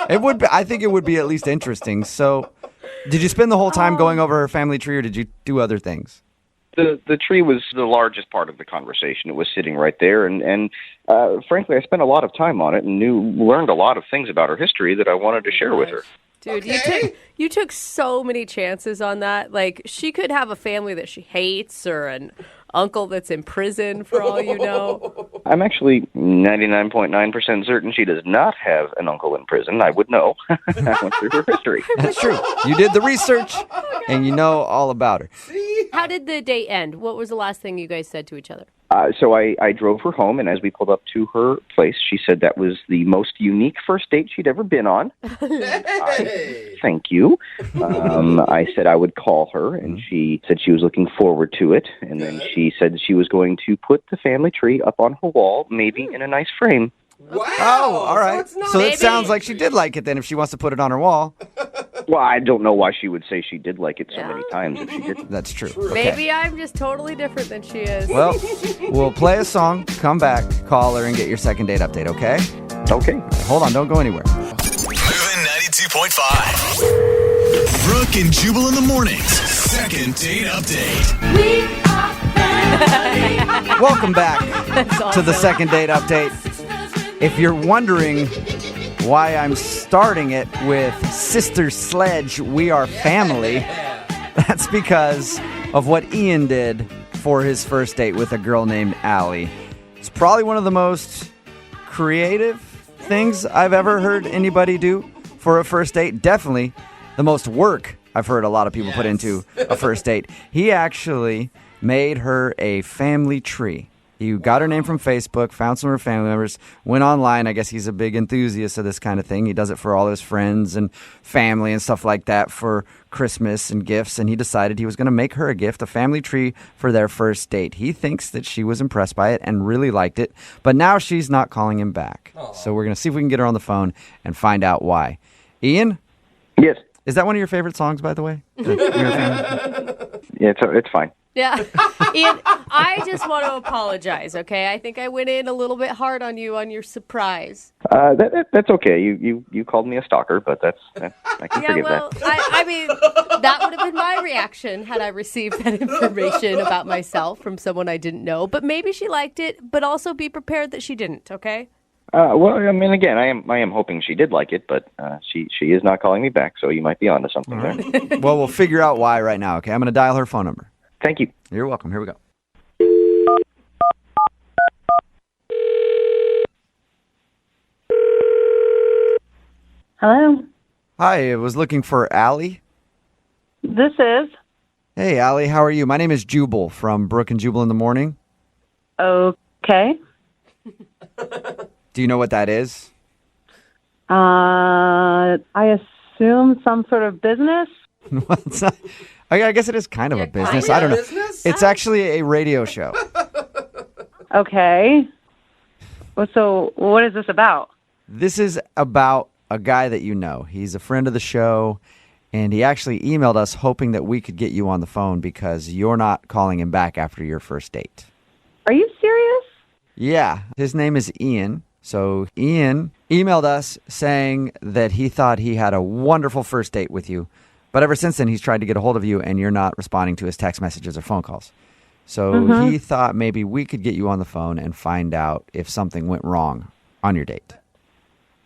It would be, I think it would be at least interesting. So, did you spend the whole time going over her family tree, or did you do other things? The tree was the largest part of the conversation. It was sitting right there, and frankly, I spent a lot of time on it and learned a lot of things about her history that I wanted to share with her. Dude, Okay. you took so many chances on that. Like, she could have a family that she hates or an uncle that's in prison, for all you know. I'm actually 99.9% certain she does not have an uncle in prison. I would know. I went through her history. That's true. You did the research, and you know all about her. How did the date end? What was the last thing you guys said to each other? So I drove her home, and as we pulled up to her place, she said that was the most unique first date she'd ever been on. Thank you. I said I would call her, and she said she was looking forward to it. And then she said she was going to put the family tree up on her wall, maybe in a nice frame. Wow. Oh, all right. So Maybe. it sounds like she did like it then if she wants to put it on her wall. Well, I don't know why she would say she did like it so many times if she didn't. That's true. Okay. Maybe I'm just totally different than she is. Well, we'll play a song, come back, call her, and get your second date update, okay? Okay. Hold on, don't go anywhere. Moving 92.5. Brooke and Jubal in the mornings. Second date update. We are Welcome back That's to awesome. the second date update. If you're wondering why I'm starting it with Sister Sledge, We Are Family, that's because of what Ian did for his first date with a girl named Allie. It's probably one of the most creative things I've ever heard anybody do for a first date. Definitely the most work I've heard a lot of people put into a first date. He actually made her a family tree. He got her name from Facebook, found some of her family members, went online. I guess he's a big enthusiast of this kind of thing. He does it for all his friends and family and stuff like that for Christmas and gifts. And he decided he was going to make her a gift, a family tree for their first date. He thinks that she was impressed by it and really liked it. But now she's not calling him back. So we're going to see if we can get her on the phone and find out why. Ian? Yes. Is that one of your favorite songs, by the way? Yeah, it's fine. Yeah. Ian, I just want to apologize, okay? I think I went in a little bit hard on you on your surprise. That's okay. You called me a stalker, but I can forgive well, that. I mean, that would have been my reaction had I received that information about myself from someone I didn't know. But maybe she liked it, but also be prepared that she didn't, okay? Well, I mean, again, I am hoping she did like it, but she is not calling me back, so you might be onto something there. Well, we'll figure out why right now, okay? I'm going to dial her phone number. Thank you. You're welcome. Here we go. Hello. Hi, I was looking for Allie. This is. Hey, Allie, how are you? My name is Jubal from Brooke and Jubal in the Morning. Okay. Do you know what that is? I assume some sort of business. Well, it's not, I guess it is kind of a business. I don't know. It's actually a radio show. Okay. Well, so what is this about? This is about a guy that you know. He's a friend of the show, and he actually emailed us hoping that we could get you on the phone because you're not calling him back after your first date. Are you serious? Yeah. His name is Ian. So Ian emailed us saying that he thought he had a wonderful first date with you. But ever since then, he's tried to get a hold of you, and you're not responding to his text messages or phone calls. So he thought maybe we could get you on the phone and find out if something went wrong on your date.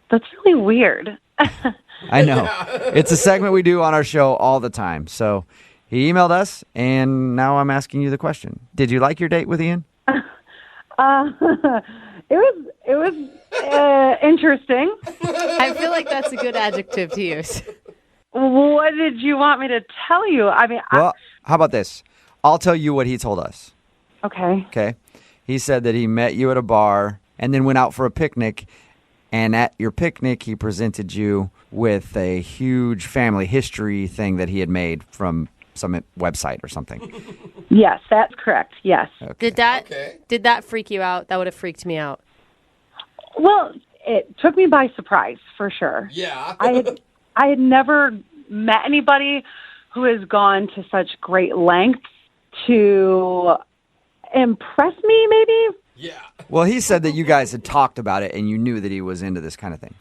That's really weird. I know. It's a segment we do on our show all the time. So he emailed us, and now I'm asking you the question. Did you like your date with Ian? It was interesting. I feel like that's a good adjective to use. What did you want me to tell you? I mean, Well, how about this? I'll tell you what he told us. okay. Okay. He said that he met you at a bar and then went out for a picnic. And at your picnic, he presented you with a huge family history thing that he had made from some website or something. Yes, that's correct. Yes. Did that freak you out? That would have freaked me out. Well, it took me by surprise for sure. Yeah. I had never met anybody who has gone to such great lengths to impress me, maybe. Yeah. Well, he said that you guys had talked about it and you knew that he was into this kind of thing.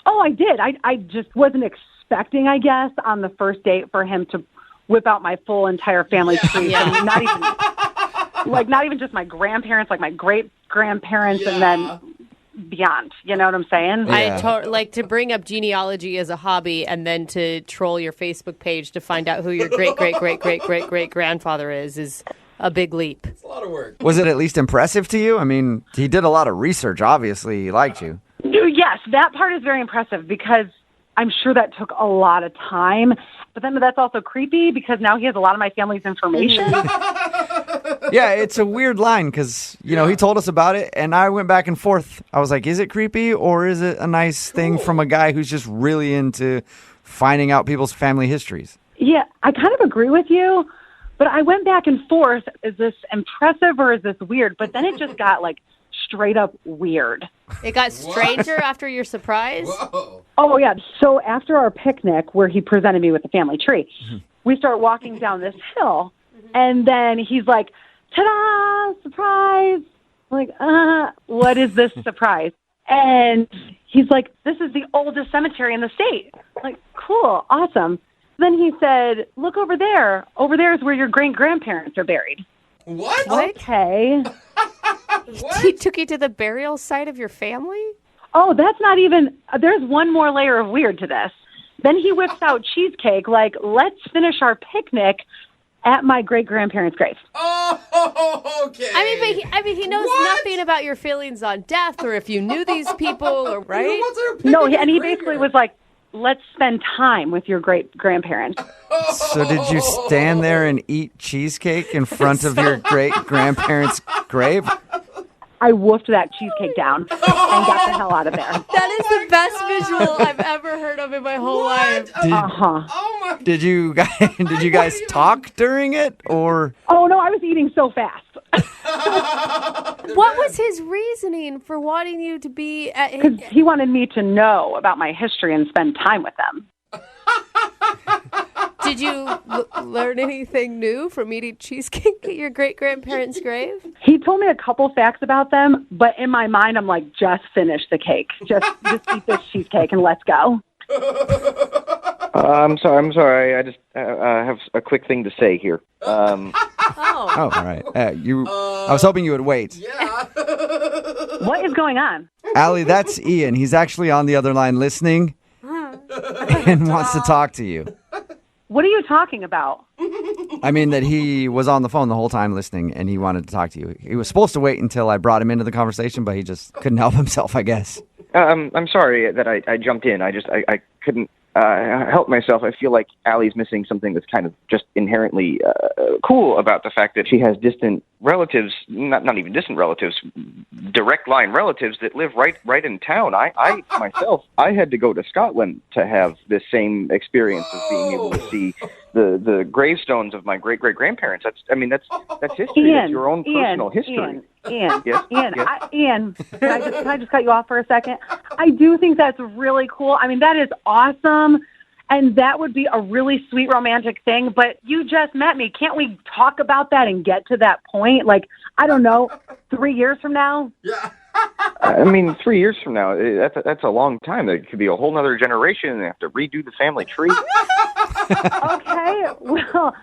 Oh, I did. I just wasn't expecting, I guess, on the first date for him to whip out my full entire family tree. Yeah. And not even just my grandparents, like my great grandparents, and then beyond. You know what I'm saying? Yeah. Like to bring up genealogy as a hobby and then to troll your Facebook page to find out who your great grandfather is a big leap. It's a lot of work. Was it at least impressive to you? I mean, he did a lot of research. Obviously, he liked you. Yes, that part is very impressive because I'm sure that took a lot of time. But then that's also creepy because now he has a lot of my family's information. Yeah, it's a weird line because, you know, he told us about it, and I went back and forth. I was like, is it creepy or is it a nice thing from a guy who's just really into finding out people's family histories? Yeah, I kind of agree with you, but I went back and forth. Is this impressive or is this weird? But then it just got, like, straight up weird. It got stranger after your surprise? Whoa. Oh, yeah. So after our picnic where he presented me with the family tree, we start walking down this hill, and then he's like, ta-da, surprise. I'm like, what is this surprise? And he's like, this is the oldest cemetery in the state. I'm like, cool, awesome. Then he said, look over there. Over there is where your great-grandparents are buried. What? Okay. He took you to the burial site of your family? Oh, that's not even, there's one more layer of weird to this. Then he whips out cheesecake, like, let's finish our picnic at my great-grandparents' grave. Oh, okay. I mean, he knows nothing about your feelings on death or if you knew these people, or right? No, and he basically was like, let's spend time with your great-grandparents. So did you stand there and eat cheesecake in front of your great-grandparents' grave? I woofed that cheesecake down and got the hell out of there. That is the best visual I've ever heard of in my whole life. Oh my! Did you guys talk during it, or? Oh no, I was eating so fast. What was his reasoning for wanting you to be at his... Because he wanted me to know about my history and spend time with them. Did you learn anything new from eating cheesecake at your great-grandparents' grave? He told me a couple facts about them, but in my mind, I'm like, just finish the cake. Just eat this cheesecake and let's go. I'm sorry. I just have a quick thing to say here. Oh, all right. I was hoping you would wait. Yeah. What is going on? Allie, that's Ian. He's actually on the other line listening and wants to talk to you. What are you talking about? I mean that he was on the phone the whole time listening, and he wanted to talk to you. He was supposed to wait until I brought him into the conversation, but he just couldn't help himself, I guess. I'm sorry that I jumped in. I couldn't help myself. I feel like Allie's missing something that's kind of just inherently cool about the fact that she has distant relatives, not even distant relatives, direct line relatives that live right in town. I myself, I had to go to Scotland to have this same experience of being able to see the gravestones of my great-great-grandparents. That's history. Ian, that's your own personal history. Ian, Yes? Ian, Yes? can I just cut you off for a second? I do think that's really cool. I mean, that is awesome, and that would be a really sweet romantic thing, but you just met me. Can't we talk about that and get to that point? Like, I don't know, 3 years from now? Yeah. I mean, 3 years from now, that's a long time. It could be a whole nother generation, and they have to redo the family tree. Okay, well,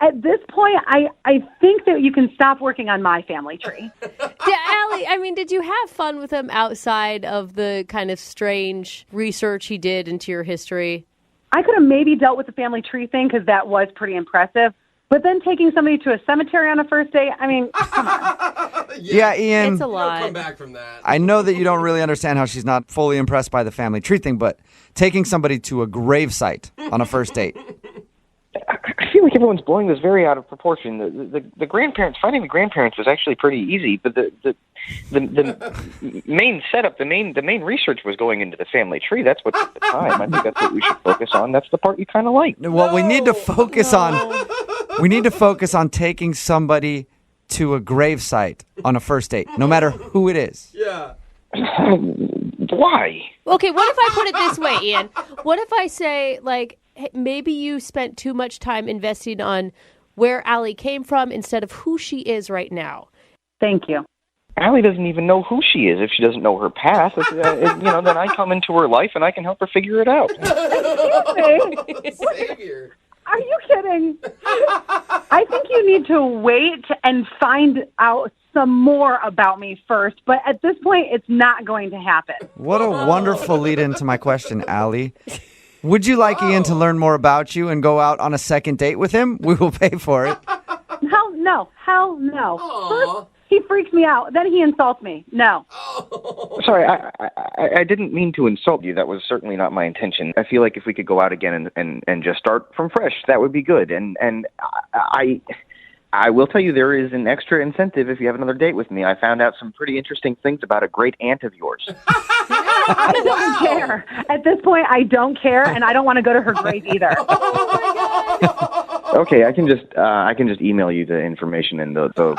at this point, I think that you can stop working on my family tree. Yeah, Allie, I mean, did you have fun with him outside of the kind of strange research he did into your history? I could have maybe dealt with the family tree thing because that was pretty impressive. But then taking somebody to a cemetery on a first date, I mean, come on. Yeah, Ian. It's a lot. Come back from that. I know that you don't really understand how she's not fully impressed by the family tree thing, but taking somebody to a gravesite on a first date. I feel like everyone's blowing this very out of proportion. The grandparents, finding the grandparents was actually pretty easy, but the main setup, the main research was going into the family tree. That's what took the time. I think that's what we should focus on. That's the part you kind of like. Well, we need to focus on taking somebody to a gravesite on a first date, no matter who it is. Yeah. Why? Okay, what if I put it this way, Ian? What if I say, like, hey, maybe you spent too much time investing on where Allie came from instead of who she is right now? Thank you. Allie doesn't even know who she is if she doesn't know her past. Then I come into her life and I can help her figure it out. Savior. Are you kidding? I think you need to wait and find out some more about me first, but at this point, it's not going to happen. What a wonderful lead into my question, Allie. Would you like Ian to learn more about you and go out on a second date with him? We will pay for it. Hell no. First, he freaks me out. Then he insults me. No. Sorry, I didn't mean to insult you. That was certainly not my intention. I feel like if we could go out again and just start from fresh, that would be good. And I will tell you there is an extra incentive if you have another date with me. I found out some pretty interesting things about a great aunt of yours. I don't care. At this point, I don't care, and I don't want to go to her grave either. Okay, I can just email you the information and the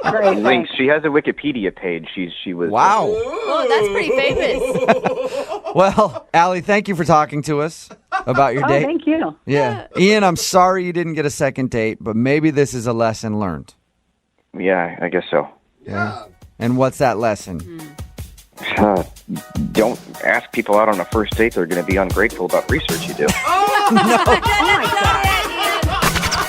Great, links. thanks. She has a Wikipedia page. She was Wow. Oh, that's pretty famous. Well, Allie, thank you for talking to us about your date. Thank you. Yeah. Ian, I'm sorry you didn't get a second date, but maybe this is a lesson learned. Yeah, I guess so. Yeah. And what's that lesson? Don't ask people out on a first date. They're going to be ungrateful about research you do.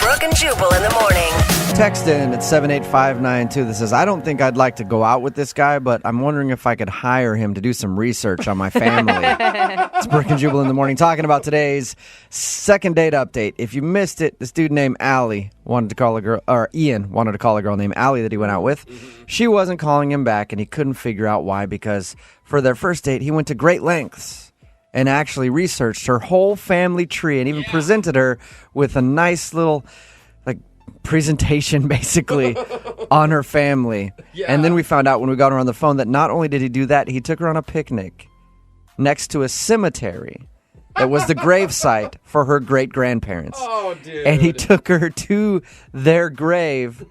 Brooke and Jubal in the morning. text in at 78592 that says, I don't think I'd like to go out with this guy, but I'm wondering if I could hire him to do some research on my family. It's Brooke and Jubal in the morning talking about today's second date update. If you missed it, this dude named Allie wanted to call a girl, or Ian wanted to call a girl named Allie that he went out with. She wasn't calling him back, and he couldn't figure out why, because for their first date, he went to great lengths and actually researched her whole family tree and even presented her with a nice little presentation basically on her family. And then we found out when we got her on the phone that not only did he do that, he took her on a picnic next to a cemetery that was the gravesite for her great-grandparents. Oh, dude. And he took her to their grave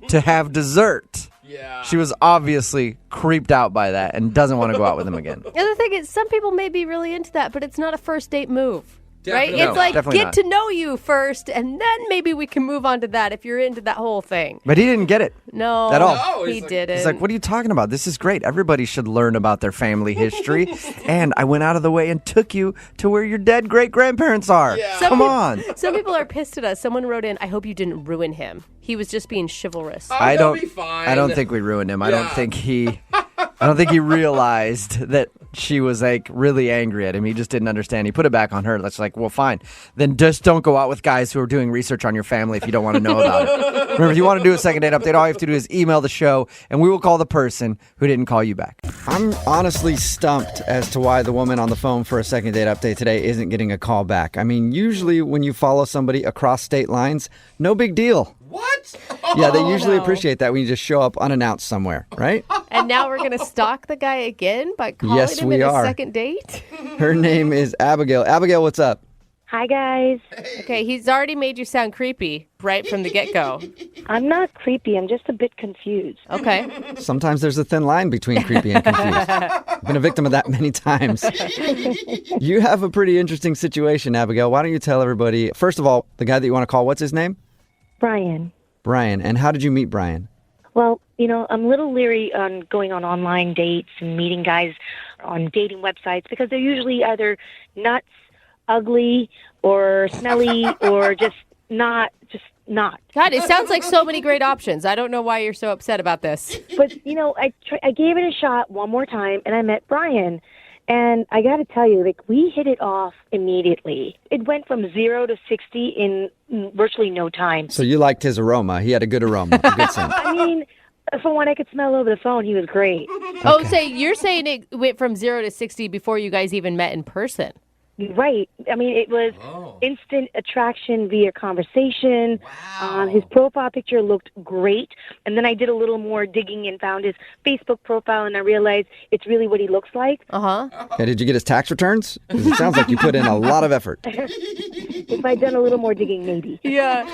to have dessert. Yeah. She was obviously creeped out by that and doesn't want to go out with him again. The other thing is, some people may be really into that, but it's not a first date move. Right? Definitely It's like, definitely get not. to know you first, and then maybe we can move on to that if you're into that whole thing. But he didn't get it. No, At all. No, he he's like- didn't. He's like, what are you talking about? This is great. Everybody should learn about their family history. And I went out of the way and took you to where your dead great-grandparents are. Yeah. Come on. Some people are pissed at us. Someone wrote in, I hope you didn't ruin him. He was just being chivalrous. Oh, I he'll don't be fine. I don't think we ruined him. I don't Yeah. think he realized that she was like really angry at him. He just didn't understand. He put it back on her. That's like, well, fine. Then just don't go out with guys who are doing research on your family if you don't want to know about it. Remember, if you want to do a second date update, all you have to do is email the show, and we will call the person who didn't call you back. I'm honestly stumped as to why the woman on the phone for a second date update today isn't getting a call back. I mean, usually when you follow somebody across state lines, no big deal. What? Yeah, they usually no. appreciate that when you just show up unannounced somewhere, right? And now we're going to stalk the guy again by calling Yes, him we in are. a second date? Her name is Abigail. Abigail, what's up? Hi, guys. Okay, he's already made you sound creepy right from the get-go. I'm not creepy. I'm just a bit confused. Okay. Sometimes there's a thin line between creepy and confused. I've been a victim of that many times. You have a pretty interesting situation, Abigail. Why don't you tell everybody, first of all, the guy that you want to call, what's his name? Brian. Brian. And how did you meet Brian? Well, I'm a little leery on going on online dates and meeting guys on dating websites because they're usually either nuts, ugly, or smelly, or just not. God, it sounds like so many great options. I don't know why you're so upset about this. But, I gave it a shot one more time, and I met Brian. And I got to tell you, we hit it off immediately. It went from 0 to 60 in virtually no time. So you liked his aroma. He had a good aroma, a good scent. I mean, from what I could smell over the phone, he was great. Oh, you're saying it went from 0 to 60 before you guys even met in person. Right. I mean, it was instant attraction via conversation. Wow. His profile picture looked great. And then I did a little more digging and found his Facebook profile, and I realized it's really what he looks like. Uh-huh. Okay, did you get his tax returns? 'Cause it sounds like you put in a lot of effort. If I'd done a little more digging, maybe. Yeah.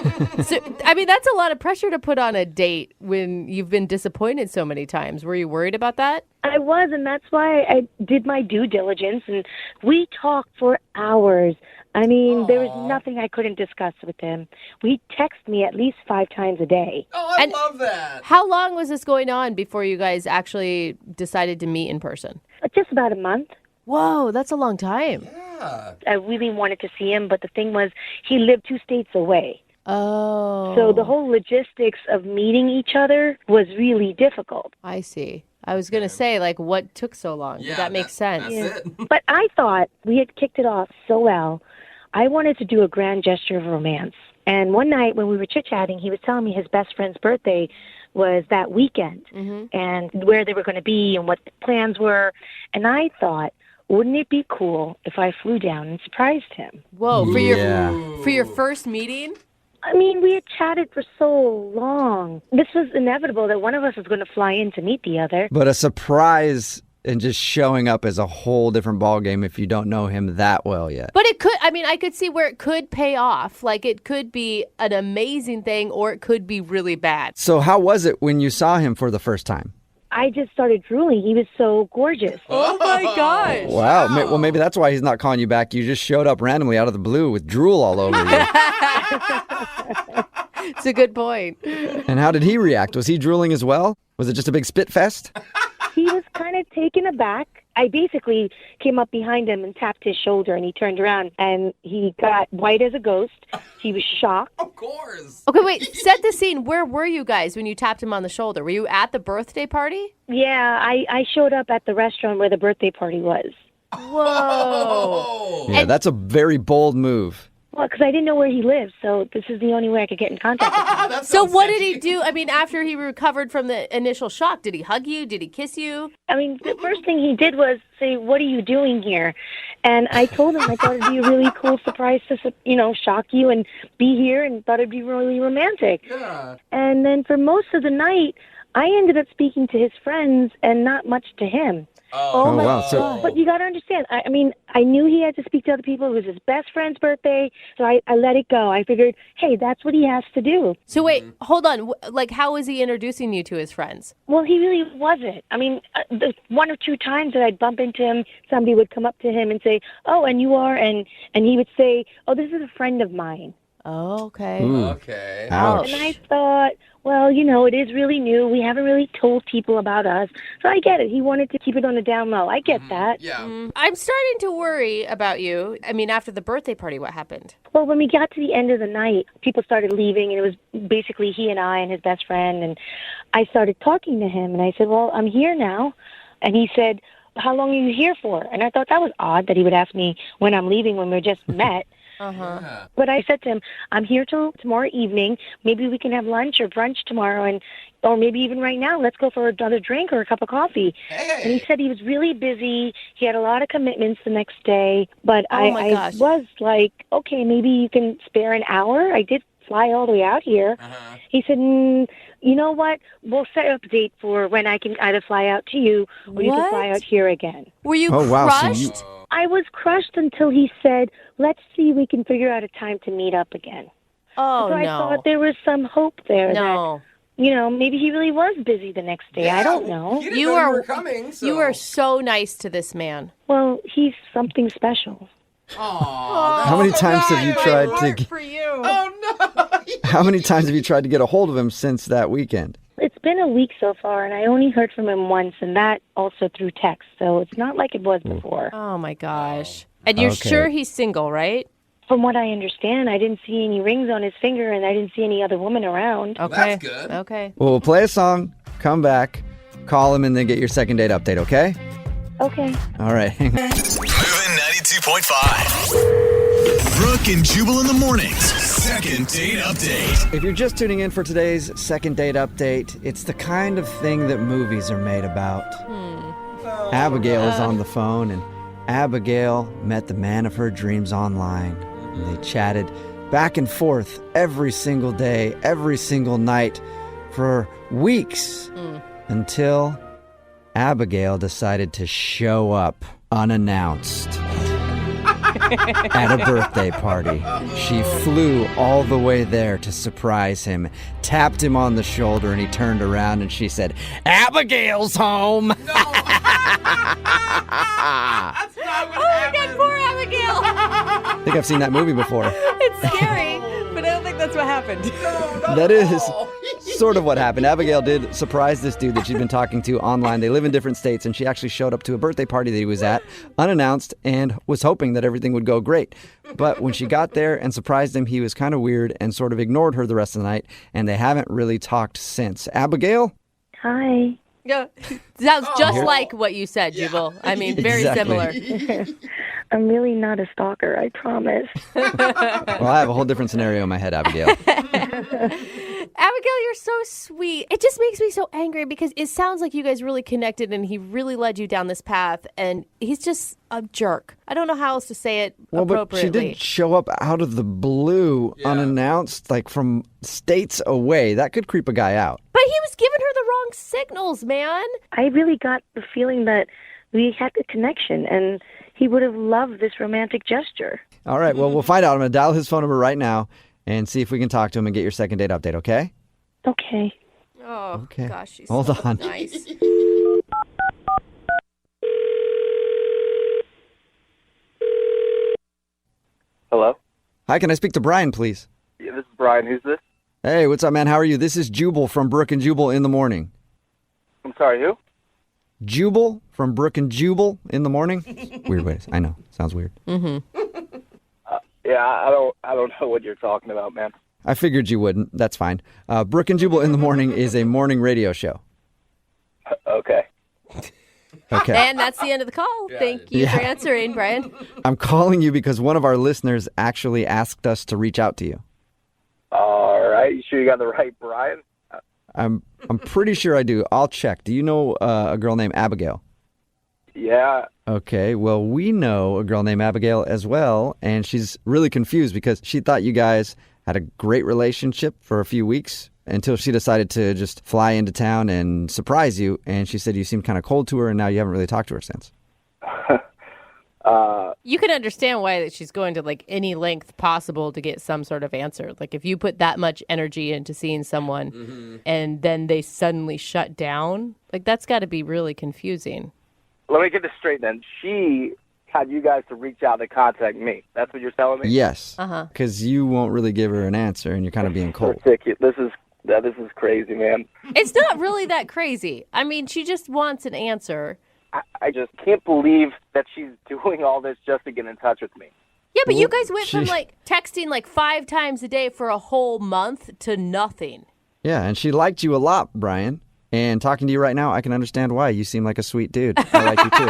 So, I mean, that's a lot of pressure to put on a date when you've been disappointed so many times. Were you worried about that? I was, and that's why I did my due diligence, and we talked for hours. I mean, there was nothing I couldn't discuss with him. We text me at least 5 times a day. Oh, I love that. How long was this going on before you guys actually decided to meet in person? Just about a month. Whoa, that's a long time. Yeah. I really wanted to see him, but the thing was, he lived 2 states away. Oh. So the whole logistics of meeting each other was really difficult. I see. I was going to say, what took so long? Yeah, But that makes sense. That's it. But I thought we had kicked it off so well. I wanted to do a grand gesture of romance. And one night when we were chit-chatting, he was telling me his best friend's birthday was that weekend and where they were going to be and what the plans were. And I thought, wouldn't it be cool if I flew down and surprised him? Whoa, for Yeah. your first meeting? I mean, we had chatted for so long. This was inevitable that one of us was going to fly in to meet the other. But a surprise and just showing up is a whole different ballgame if you don't know him that well yet. But it could, I could see where it could pay off. It could be an amazing thing or it could be really bad. So how was it when you saw him for the first time? I just started drooling. He was so gorgeous. Oh my gosh. Wow. Well, maybe that's why he's not calling you back. You just showed up randomly out of the blue with drool all over you. It's a good point. And how did he react? Was he drooling as well? Was it just a big spit fest? He was kind of taken aback, I basically came up behind him and tapped his shoulder, and he turned around, and he got white as a ghost. He was shocked. Of course. Okay, wait. Set the scene. Where were you guys when you tapped him on the shoulder? Were you at the birthday party? Yeah, I showed up at the restaurant where the birthday party was. Whoa. Yeah, that's a very bold move. Well, because I didn't know where he lived, so this is the only way I could get in contact with him. So what did he do? I mean, after he recovered from the initial shock, did he hug you? Did he kiss you? I mean, the first thing he did was say, "What are you doing here?" And I told him I thought it'd be a really cool surprise to, shock you and be here, and thought it'd be really romantic. Yeah. And then for most of the night, I ended up speaking to his friends and not much to him. Oh, my wow. So- God. But you got to understand, I mean, I knew he had to speak to other people. It was his best friend's birthday, so I let it go. I figured, hey, that's what he has to do. So wait, hold on. Like, how was he introducing you to his friends? Well, he really wasn't. I mean, the one or two times that I'd bump into him, somebody would come up to him and say, "Oh, and you are?" And he would say, "Oh, this is a friend of mine." Oh, okay. Ooh. Okay. Ouch. And I thought, well, it is really new. We haven't really told people about us. So I get it. He wanted to keep it on the down low. I get that. Yeah. I'm starting to worry about you. I mean, after the birthday party, what happened? Well, when we got to the end of the night, people started leaving, and it was basically he and I and his best friend. And I started talking to him, and I said, well, I'm here now. And he said, how long are you here for? And I thought that was odd that he would ask me when I'm leaving when we just met. Yeah. But I said to him, I'm here till tomorrow evening. Maybe we can have lunch or brunch tomorrow, or maybe even right now. Let's go for another drink or a cup of coffee. Hey. And he said he was really busy. He had a lot of commitments the next day. But Oh, my I gosh. was like, okay, maybe you can spare an hour. I did fly all the way out here. Uh-huh. He said, you know what? We'll set up a date for when I can either fly out to you or you can fly What? out here again. Were you Oh, wow. So crushed? you- I was crushed until he said, let's see if we can figure out a time to meet up again. Oh, So I no. thought there was some hope there No. that, maybe he really was busy the next day. I don't know. He didn't You know are- you were coming. So. You are so nice to this man. Well, he's something special. Aw, How many that's so times have you nice. tried to Heart get, for you. Oh no. how many times have you tried to get a hold of him since that weekend? It's been a week so far, and I only heard from him once, and that also through text. So it's not like it was before. Oh, my gosh. And you're Okay. sure he's single, right? From what I understand, I didn't see any rings on his finger, and I didn't see any other woman around. Okay. That's good. Okay. Well, we'll play a song, come back, call him, and then get your second date update, okay? Okay. All right. Moving 92.5. Brooke and Jubal in the mornings. Second date update. If you're just tuning in for today's second date update, it's the kind of thing that movies are made about. Abigail is on the phone, and Abigail met the man of her dreams online. And they chatted back and forth every single day, every single night for weeks until Abigail decided to show up unannounced at a birthday party. She flew all the way there to surprise him, tapped him on the shoulder, and he turned around and she said, Abigail's home. That's not what happened. Poor Abigail. I think I've seen that movie before. It's scary, but I don't think that's what happened. That is sort of what happened. Abigail did surprise this dude that she'd been talking to online. They live in different states, and she actually showed up to a birthday party that he was at, unannounced, and was hoping that everything would go great. But when she got there and surprised him, he was kind of weird and sort of ignored her the rest of the night, and they haven't really talked since. Abigail? Hi. Yeah. Sounds just Oh. like what you said, Jubal. I mean, very Exactly. similar. I'm really not a stalker, I promise. Well, I have a whole different scenario in my head, Abigail. Abigail, you're so sweet. It just makes me so angry because it sounds like you guys really connected and he really led you down this path, and he's just a jerk. I don't know how else to say it Well, but she appropriately. did show up out of the blue, unannounced, like from states away. That could creep a guy out. But he was giving her the wrong signals, man. I really got the feeling that we had a connection, and he would have loved this romantic gesture. All right, well, we'll find out. I'm going to dial his phone number right now and see if we can talk to him and get your second date update, okay? Okay. Oh, Okay. gosh, she's Hold so on. nice. Hello? Hi, can I speak to Brian, please? Yeah, this is Brian. Who's this? Hey, what's up, man? How are you? This is Jubal from Brooke and Jubal in the morning. I'm sorry, who? Jubal from Brooke and Jubal in the morning. Weird ways. I know. Sounds weird. Mm-hmm. Yeah, I don't know what you're talking about, man. I figured you wouldn't. That's fine. Brooke and Jubal in the morning is a morning radio show. Okay. Okay. And that's the end of the call. Thank you for answering, Brian. I'm calling you because one of our listeners actually asked us to reach out to you. All right. You sure you got the right Brian? I'm pretty sure I do. I'll check. Do you know a girl named Abigail? Yeah. Okay, well, we know a girl named Abigail as well, and she's really confused because she thought you guys had a great relationship for a few weeks until she decided to just fly into town and surprise you, and she said you seemed kind of cold to her, and now you haven't really talked to her since. You can understand why that she's going to like any length possible to get some sort of answer. Like if you put that much energy into seeing someone and then they suddenly shut down, like that's got to be really confusing. Let me get this straight then. She had you guys to reach out to contact me. That's what you're telling me? Yes, Uh-huh. because you won't really give her an answer, and you're kind of being cold. Ridiculous. This is crazy, man. It's not really that crazy. I mean, she just wants an answer. I just can't believe that she's doing all this just to get in touch with me. Yeah, but you guys went from like texting like 5 times a day for a whole month to nothing. Yeah, and she liked you a lot, Brian. And talking to you right now, I can understand why. You seem like a sweet dude. I like you too.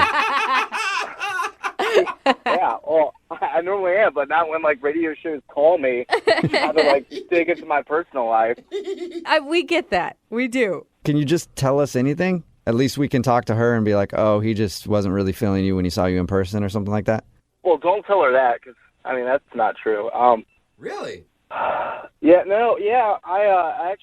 Yeah, well, I normally am, but not when like radio shows call me how to like dig into my personal life. We get that. We do. Can you just tell us anything? At least we can talk to her and be like, oh, he just wasn't really feeling you when he saw you in person or something like that. Well, don't tell her that, because, I mean, that's not true. Really? Yeah, no, yeah, I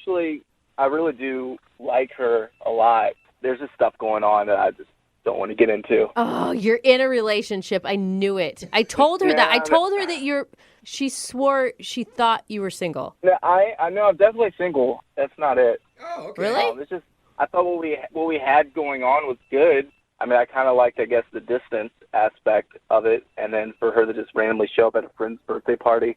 really do like her a lot. There's just stuff going on that I just don't want to get into. Oh, you're in a relationship. I knew it. I told her that. I told her that she swore she thought you were single. No, I know I'm definitely single. That's not it. Oh, okay. Really? It's just, I thought what we had going on was good. I mean, I kind of liked, I guess, the distance aspect of it, and then for her to just randomly show up at a friend's birthday party,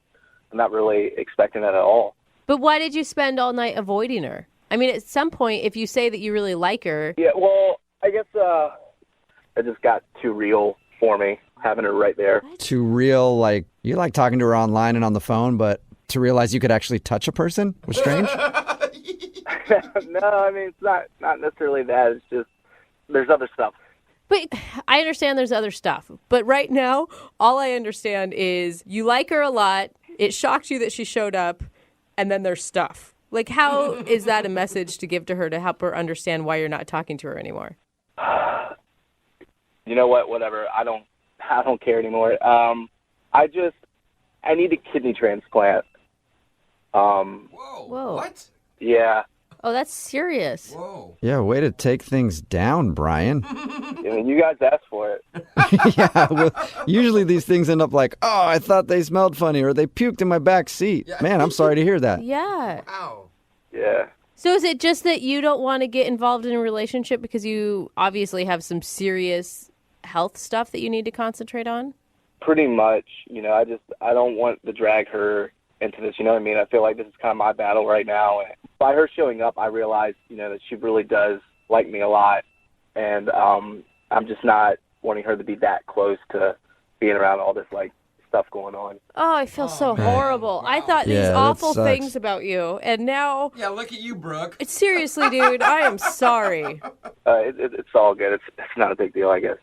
I'm not really expecting that at all. But why did you spend all night avoiding her? I mean, at some point, if you say that you really like her... Yeah, well, I guess it just got too real for me, having her right there. Too real, like, you like talking to her online and on the phone, but to realize you could actually touch a person was strange? No, I mean, it's not necessarily that. It's just, there's other stuff. But I understand there's other stuff. But right now, all I understand is you like her a lot. It shocked you that she showed up, and then there's stuff. Like, how is that a message to give to her to help her understand why you're not talking to her anymore? You know what? Whatever. I don't care anymore. I need a kidney transplant. Whoa. What? Yeah. Oh, that's serious. Whoa. Yeah, way to take things down, Brian. I mean, you guys asked for it. Yeah, well, usually these things end up like, oh, I thought they smelled funny, or they puked in my back seat. Yeah. Man, I'm sorry to hear that. Yeah. Wow. Yeah. So is it just that you don't want to get involved in a relationship because you obviously have some serious health stuff that you need to concentrate on? Pretty much. You know, I don't want to drag her into this. You know what I mean? I feel like this is kind of my battle right now. And by her showing up, I realized, you know, that she really does like me a lot. And I'm just not wanting her to be that close to being around all this, like, stuff going on. Oh, I feel so horrible. Wow. I thought these Yeah, that awful sucks. things about you, and now... Yeah, look at you, Brooke. Seriously, dude, I am sorry. It's all good. It's not a big deal, I guess.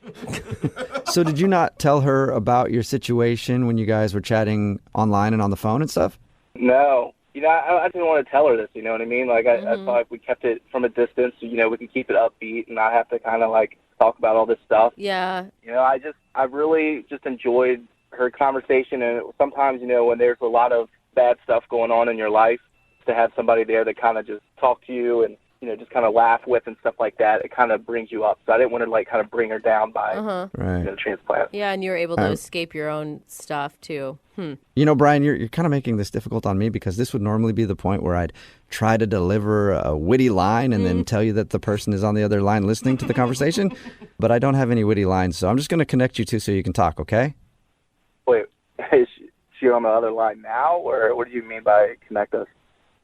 So did you not tell her about your situation when you guys were chatting online and on the phone and stuff? No. You know, I didn't want to tell her this, you know what I mean? Like, I thought if we kept it from a distance, you know, we could keep it upbeat and not have to kind of, like, talk about all this stuff. Yeah. You know, I really just enjoyed her conversation, and sometimes, you know, when there's a lot of bad stuff going on in your life, to have somebody there that kind of just talk to you and, you know, just kind of laugh with and stuff like that, it kind of brings you up. So I didn't want to, like, kind of bring her down by Right. the transplant. Yeah, and you were able to escape your own stuff, too. You know, Brian, you're kind of making this difficult on me because this would normally be the point where I'd try to deliver a witty line and then tell you that the person is on the other line listening to the conversation. But I don't have any witty lines, so I'm just going to connect you two so you can talk, okay? Wait, is she on the other line now, or what do you mean by connect us?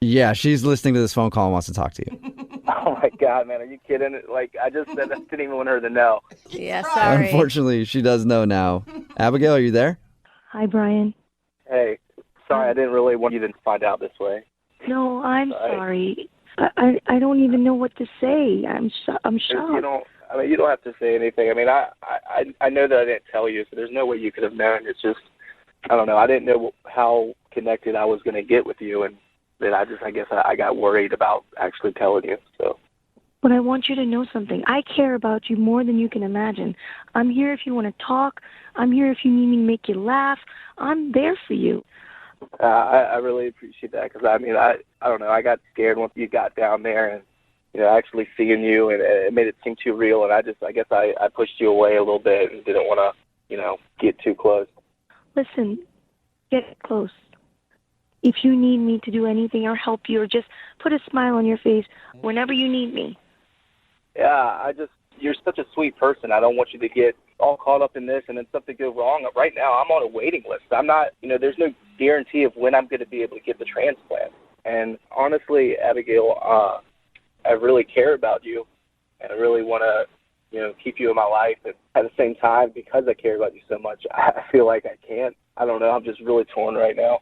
Yeah, she's listening to this phone call and wants to talk to you. Oh my God, man, are you kidding? Like, I just said that, didn't even want her to know. Yeah, sorry. Unfortunately, she does know now. Abigail, are you there? Hi, Brian. Hey, sorry, I didn't really want you to find out this way. No, I'm sorry. I don't even know what to say. I'm shocked. You don't have to say anything. I mean, I know that I didn't tell you, so there's no way you could have known. It's just, I don't know. I didn't know how connected I was going to get with you, and then I guess I got worried about actually telling you. So. But I want you to know something. I care about you more than you can imagine. I'm here if you want to talk. I'm here if you need me to make you laugh. I'm there for you. I really appreciate that because, I mean, I don't know. I got scared once you got down there and, actually seeing you, and it made it seem too real. And I guess I pushed you away a little bit and didn't want to, get too close. Listen, get close. If you need me to do anything or help you or just put a smile on your face whenever you need me. Yeah, you're such a sweet person. I don't want you to get all caught up in this and then something go wrong. Right now, I'm on a waiting list. I'm not, there's no guarantee of when I'm going to be able to get the transplant. And honestly, Abigail, I really care about you, and I really want to, keep you in my life. And at the same time, because I care about you so much, I feel like I can't. I don't know. I'm just really torn right now.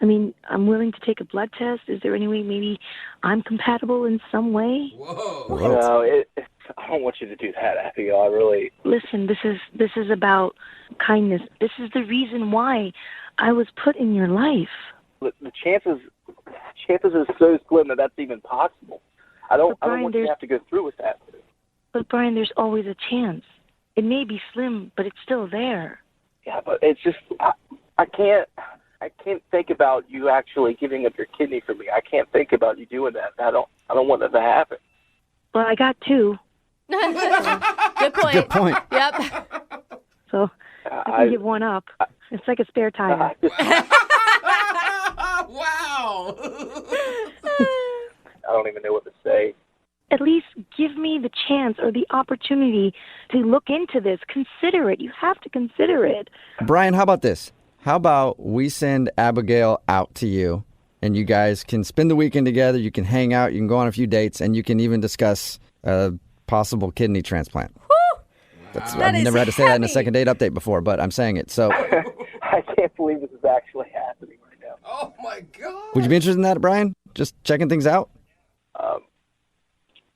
I mean, I'm willing to take a blood test. Is there any way maybe I'm compatible in some way? Whoa. No, I don't want you to do that, Abigail. I really... Listen, this is about kindness. This is the reason why I was put in your life. The chances are so slim that that's even possible. I don't want you to have to go through with that. But Brian, there's always a chance. It may be slim, but it's still there. Yeah, but it's just I can't think about you actually giving up your kidney for me. I can't think about you doing that. I don't want that to happen. Well, I got two. Good point. Good point. Yep. So I can give one up. It's like a spare tire. Wow. I don't even know what to say. At least give me the chance or the opportunity to look into this. Consider it. You have to consider it. Brian, how about this? How about we send Abigail out to you, and you guys can spend the weekend together. You can hang out. You can go on a few dates, and you can even discuss a possible kidney transplant. I've never had to say that in a second date update before, but I'm saying it. So I can't believe this is actually happening right now. Oh, my God. would you be interested in that, Brian? Just checking things out?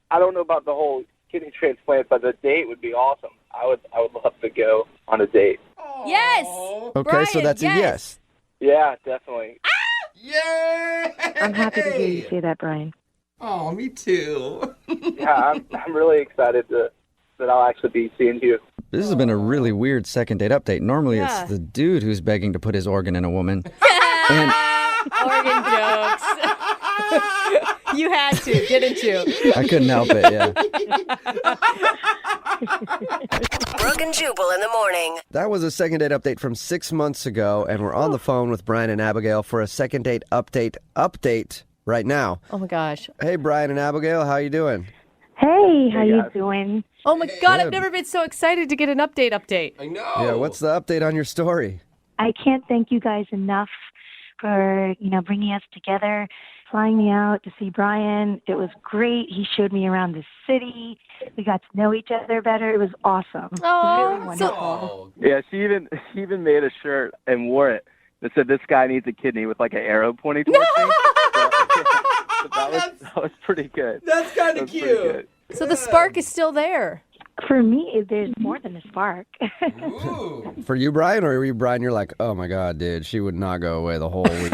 I don't know about the whole kidney transplant, but the date would be awesome. I would love to go on a date. Yes. Okay, Brian, so that's a yes. Yeah, definitely. Yay! I'm happy to hear you say that, Brian. Oh, me too. Yeah, I'm really excited that I'll actually be seeing you. This has been a really weird second date update. Normally Yeah. it's the dude who's begging to put his organ in a woman. And Organ jokes. You had to, didn't you? I couldn't help it, yeah. Brooke and Jubal in the morning. That was a second date update from 6 months ago, and we're on the phone with Brian and Abigail for a second date update right now. Oh my gosh. Hey, Brian and Abigail, how you doing? Hey, how you doing? Oh my God, I've Good. never been so excited to get an update. I know. Yeah, what's the update on your story? I can't thank you guys enough for, bringing us together, flying me out to see Brian. It was great. He showed me around the city. We got to know each other better. It was awesome. Oh, really wonderful. Oh, Yeah, she even made a shirt and wore it that said, "This guy needs a kidney," with like an arrow pointing towards me. So that was pretty good. that's kind of cute. So the spark is still there. For me, there's more than a spark. Ooh. For you, Brian, or were you, Brian, you're like, oh my God, dude, she would not go away the whole week.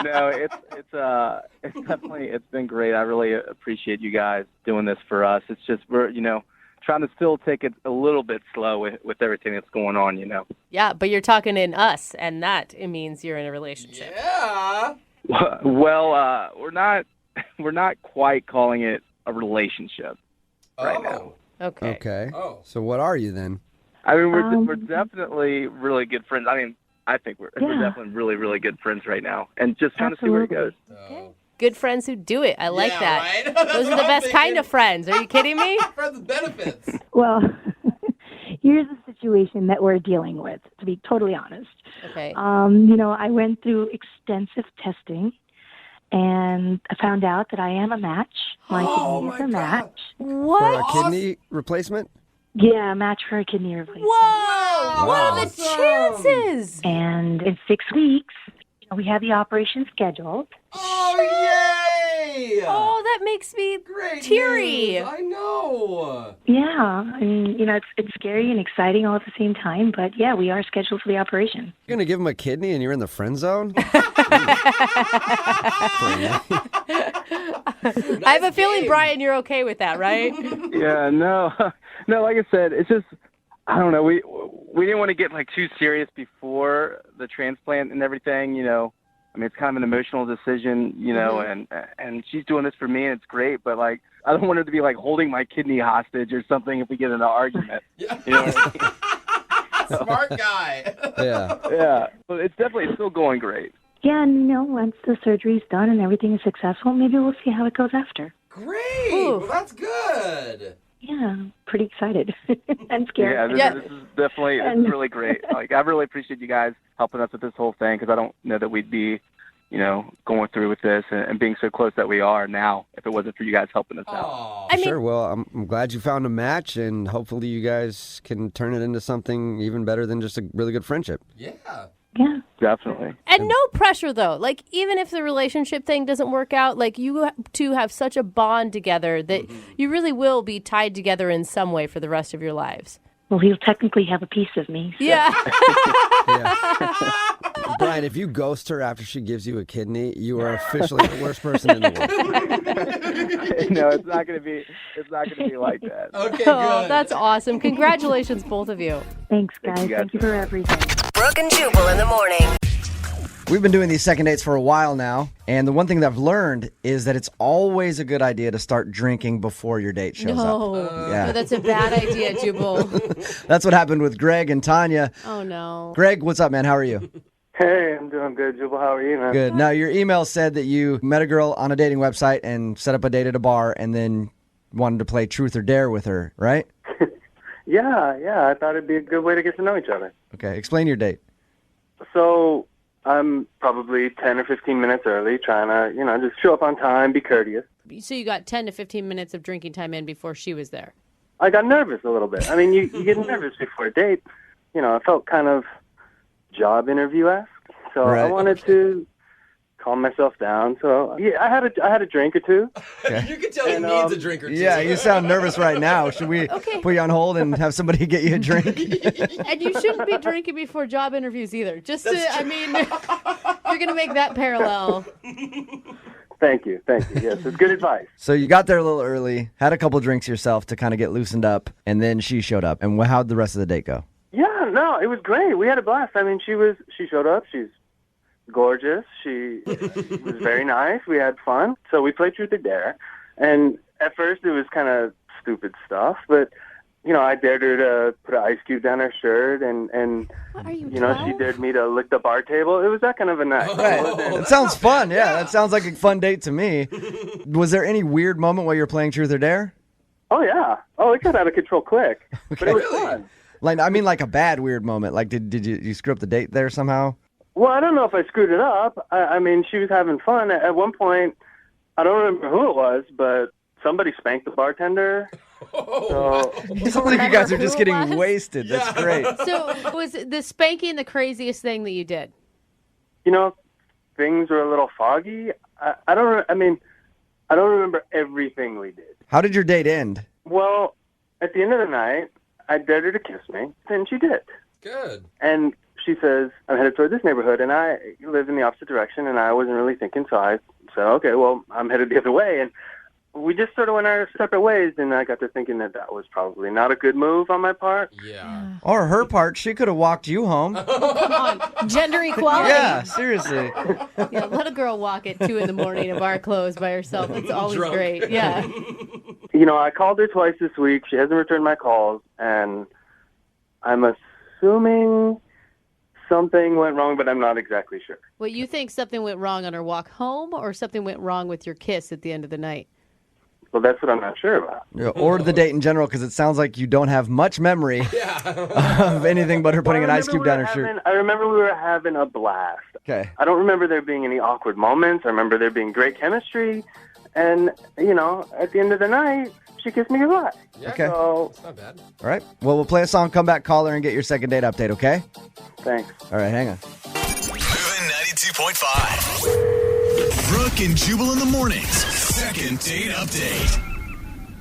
No, it's definitely, it's been great. I really appreciate you guys doing this for us. It's just we're trying to still take it a little bit slow with everything that's going on. Yeah, but you're talking in us, and that it means you're in a relationship. Yeah. Well, we're not quite calling it a relationship right now. Okay. Okay. Oh. So what are you then? I mean, we're definitely really good friends. I mean, I think we're definitely really, really good friends right now, and just trying to see where it goes. Good friends who do it. I like Yeah, that. right? Those are the best kind of friends. Are you kidding me? Friends with benefits. Well, here's the situation that we're dealing with, to be totally honest. Okay. I went through extensive testing, and I found out that I am a match. My kidney is a match. What? For a kidney replacement? Yeah, a match for a kidney replacement. Whoa! What are the chances? And in 6 weeks, we have the operation scheduled. Oh, yay! Oh, that makes me teary. News. I know. Yeah, it's scary and exciting all at the same time, but yeah, we are scheduled for the operation. You're going to give him a kidney and you're in the friend zone? I have a feeling, Brian, you're okay with that, right? Yeah, no. Like I said, it's just, I don't know. We didn't want to get too serious before the transplant and everything. It's kind of an emotional decision, and she's doing this for me, and it's great. But I don't want her to be holding my kidney hostage or something if we get in an argument. You know what I mean? Smart guy. Yeah. But it's still going great. Yeah, once the surgery's done and everything is successful, maybe we'll see how it goes after. Great. Ooh. Well, that's good. Yeah, pretty excited and scared. Yeah, this is definitely it's really great. I really appreciate you guys helping us with this whole thing, because I don't know that we'd be, going through with this and being so close that we are now if it wasn't for you guys helping us out. Sure. Well, I'm glad you found a match, and hopefully you guys can turn it into something even better than just a really good friendship. Yeah. Yeah. Definitely. And no pressure, though. Even if the relationship thing doesn't work out, you two have such a bond together that you really will be tied together in some way for the rest of your lives. Well, he'll technically have a piece of me. So. Yeah. Brian, if you ghost her after she gives you a kidney, you are officially the worst person in the world. No, it's not going to be like that. Okay, good. Oh, that's awesome. Congratulations, both of you. Thanks, guys. Thank you for everything. Brooke and Jubal in the morning. We've been doing these second dates for a while now, and the one thing that I've learned is that it's always a good idea to start drinking before your date shows up. No, that's a bad idea, Jubal. That's what happened with Greg and Tanya. Oh, no. Greg, what's up, man? How are you? Hey, I'm doing good, Jubal. How are you, man? Good. Now, your email said that you met a girl on a dating website and set up a date at a bar and then wanted to play truth or dare with her, right? Yeah. I thought it'd be a good way to get to know each other. Okay, explain your date. So I'm probably 10 or 15 minutes early, trying to, just show up on time, be courteous. So you got 10 to 15 minutes of drinking time in before she was there. I got nervous a little bit. I mean, you get nervous before a date. I felt kind of job interview-esque. So Right. I wanted to calm myself down. So yeah, I had a drink or two. Okay. You can tell he needs a drink or two. Yeah, you sound nervous right now. Should we put you on hold and have somebody get you a drink? And you shouldn't be drinking before job interviews either. You're going to make that parallel. Thank you. Yes, it's good advice. So you got there a little early, had a couple drinks yourself to kind of get loosened up, and then she showed up. And how'd the rest of the date go? Yeah, no, it was great. We had a blast. I mean, she showed up. She's gorgeous. She was very nice. We had fun. So we played Truth or Dare. And at first it was kind of stupid stuff, but I dared her to put an ice cube down her shirt, and What are you, she dared me to lick the bar table. It was that kind of a night. It sounds fun. Yeah, that sounds like a fun date to me. Was there any weird moment while you were playing Truth or Dare? Oh, yeah. Oh, it got out of control quick. But it was fun. Like a bad weird moment. Like, did you screw up the date there somehow? Well, I don't know if I screwed it up. I mean, she was having fun. At one point, I don't remember who it was, but somebody spanked the bartender. So It sounds like you guys are just getting wasted. That's great. So was the spanking the craziest thing that you did? Things were a little foggy. I don't remember everything we did. How did your date end? Well, at the end of the night, I dared her to kiss me, and she did. Good. And she says, I'm headed toward this neighborhood, and I live in the opposite direction, and I wasn't really thinking, so I said, okay, well, I'm headed the other way. And we just sort of went our separate ways, and I got to thinking that was probably not a good move on my part. Yeah. Or her part, she could have walked you home. Come on, gender equality. Yeah, seriously. Yeah, let a girl walk at 2 a.m. in a bar closed by herself. It's always Drunk. great. Yeah. I called her twice this week. She hasn't returned my calls, and I'm assuming something went wrong, but I'm not exactly sure. Well, you think something went wrong on her walk home, or something went wrong with your kiss at the end of the night? Well, that's what I'm not sure about. Or the date in general, because it sounds like you don't have much memory of anything but her putting an ice cube down her shirt. I remember we were having a blast. Okay. I don't remember there being any awkward moments. I remember there being great chemistry. And, at the end of the night, she kissed me goodbye. Yeah, Okay. So, It's not bad. All right. Well, we'll play a song, come back, call her, and get your second date update, okay? thanks. All right, hang on. Moving 92.5. Brooke and Jubal in the mornings. Second date update.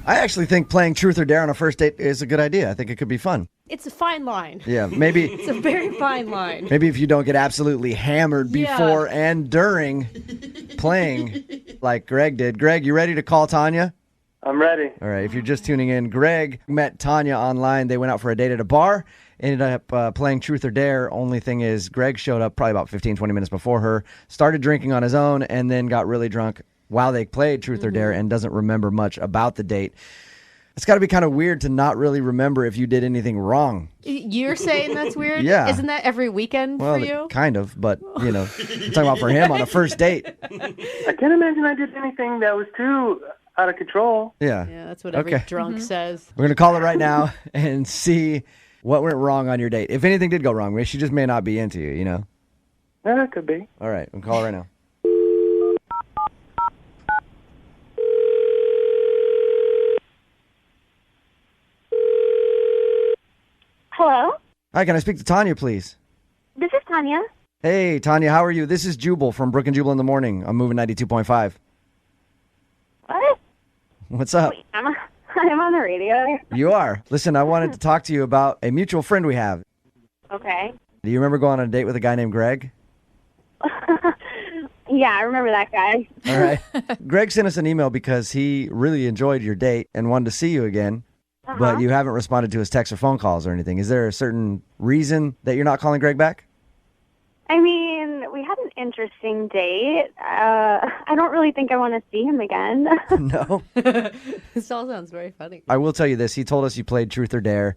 I actually think playing Truth or Dare on a first date is a good idea. I think it could be fun. It's a fine line. Yeah, maybe It's a very fine line. maybe if you don't get absolutely hammered Yeah. before and during playing like Greg did. Greg, you ready to call Tanya? I'm ready. All right, if you're just tuning in, Greg met Tanya online. They went out for a date at a bar, ended up playing Truth or Dare. Only thing is, Greg showed up probably about 15, 20 minutes before her, started drinking on his own, and then got really drunk while they played Truth or Dare and doesn't remember much about the date. It's got to be kind of weird to not really remember if you did anything wrong. You're saying that's weird? Yeah. Isn't that every weekend Well, for you? kind of, but, I'm talking about for him on a first date. I can't imagine I did anything that was too out of control. Yeah. Yeah, that's what every Okay. drunk says. We're going to call her right now and see what went wrong on your date. If anything did go wrong, she just may not be into you, Yeah, it could be. All right, we'll call her right now. Hello, Hi, can I speak to Tanya, please? this is Tanya. Hey, Tanya, how are you? This is Jubal from Brooke and Jubal in the morning. I'm moving 92.5. What? What's up? I'm on the radio. You are. Listen, I wanted to talk to you about a mutual friend we have. Okay. Do you remember going on a date with a guy named Greg? Yeah, I remember that guy. All right. Greg sent us an email because he really enjoyed your date and wanted to see you again, but you haven't responded to his texts or phone calls or anything. Is there a certain reason that you're not calling Greg back? I mean, we had an interesting date. I don't really think I want to see him again. No. This all sounds very funny. I will tell you this. He told us you played Truth or Dare.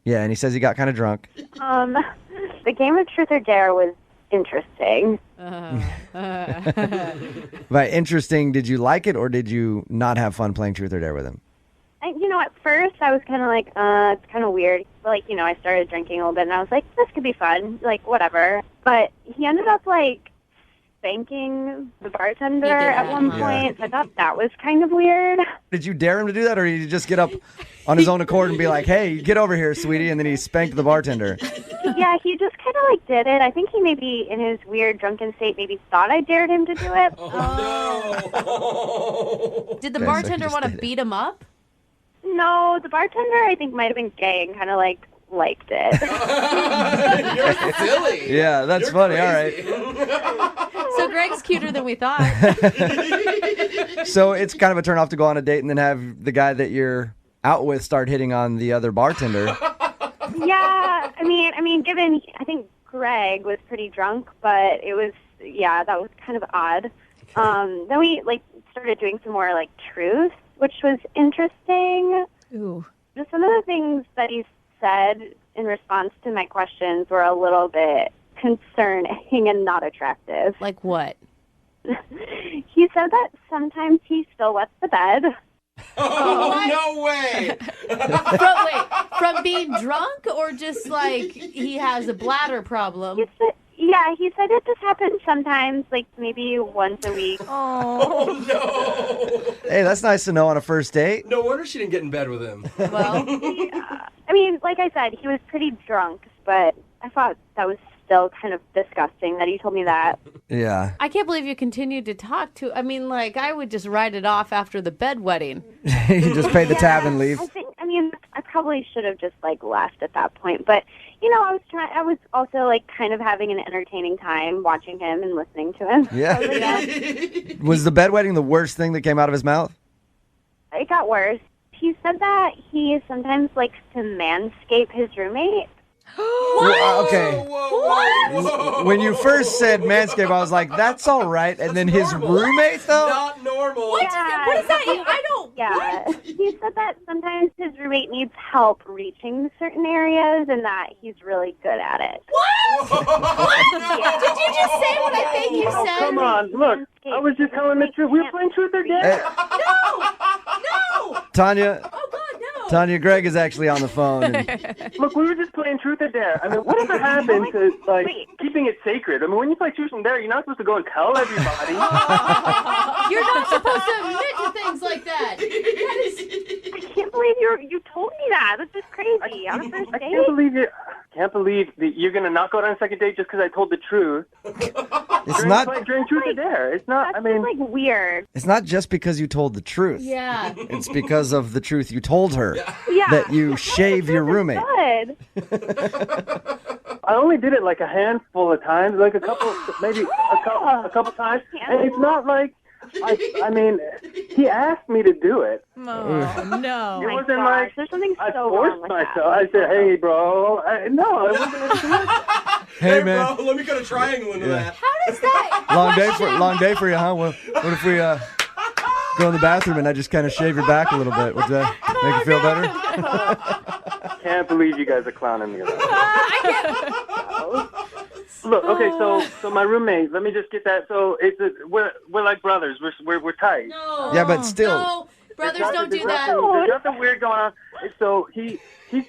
Yeah, and he says he got kind of drunk. The game of Truth or Dare was interesting. By interesting, did you like it or did you not have fun playing Truth or Dare with him? At first I was kind of like, it's kind of weird. Like, I started drinking a little bit and I was like, this could be fun, like, whatever. But he ended up, like, spanking the bartender at one point. So I thought that was kind of weird. Did you dare him to do that or did you just get up on his own accord and be like, hey, get over here, sweetie, and then he spanked the bartender? Yeah, he just kind of, like, did it. I think he maybe, in his weird drunken state, maybe thought I dared him to do it. Did the Okay, so he bartender just want to did it. beat him up? No, the bartender, I think, might have been gay and kind of, like, liked it. You're silly. Yeah, that's funny. Crazy. All right. So Greg's cuter than we thought. So it's kind of a turn off to go on a date and then have the guy that you're out with start hitting on the other bartender. Yeah, I mean, given, I think Greg was pretty drunk, but it was, yeah, that was kind of odd. Then we, like, started doing some more, like, truth, which was interesting. Ooh. Just some of the things that he said in response to my questions were a little bit concerning and not attractive. Like what? He said that sometimes he still wets the bed. Oh, no way. From being drunk or just like he has a bladder problem? Yeah, he said it just happens sometimes, like maybe once a week. Oh, no. Hey, that's nice to know on a first date. No wonder she didn't get in bed with him. Well, Yeah. I mean, like I said, he was pretty drunk, but I thought that was still kind of disgusting that he told me that. Yeah. I can't believe you continued to talk to. I mean, like, I would just write it off after the bedwetting. You just pay the tab and leave. I probably should have just like left at that point, but I was also like kind of having an entertaining time watching him and listening to him. Yeah. So, like, Was the bedwetting the worst thing that came out of his mouth? it got worse. He said that he sometimes likes to manscape his roommate. Okay. Whoa. When you first said manscape, I was like, that's all right. And then his roommate, though? Not normal. What is that? I don't. Yeah. He said that sometimes his roommate needs help reaching certain areas and that he's really good at it. What? What? Did you just say what I think you said? Come on, look. I was just telling the truth. We were playing Truth or Dare. No! Tanya. Oh God, no. Tanya, Greg is actually on the phone. And Look, we were just playing truth or dare. I mean, whatever happened to like keeping it sacred? I mean, when you play truth and dare, you're not supposed to go and tell everybody. You're not supposed to admit to things like that. I can't believe you told me that. This is crazy. On a first I date? can't believe that you're gonna not go on a second date just because I told the truth. It's not. During truth or dare. It's not. That's I mean, like weird. It's not just because you told the truth. Yeah. It's because of the truth you told her. Yeah. That you shave your roommate. Good. I only did it like a handful of times, like a couple, maybe a couple times, and it's not like. I mean, he asked me to do it. Oh, no. It my wasn't gosh, like there's something I so forced wrong with myself. that. I said, "Hey, bro." No, it wasn't. Hey, man. Bro, let me cut a triangle into that. How does that? Long day for you, huh? What if we go in the bathroom and I just kind of shave your back a little bit? Would that make you feel better? Can't believe you guys are clowning me. Look, okay, so my roommate. Let me just get that. So we're like brothers. We're tight. No. Yeah, but still. No. Brothers There's don't do nothing- that. There's nothing weird going on. So he's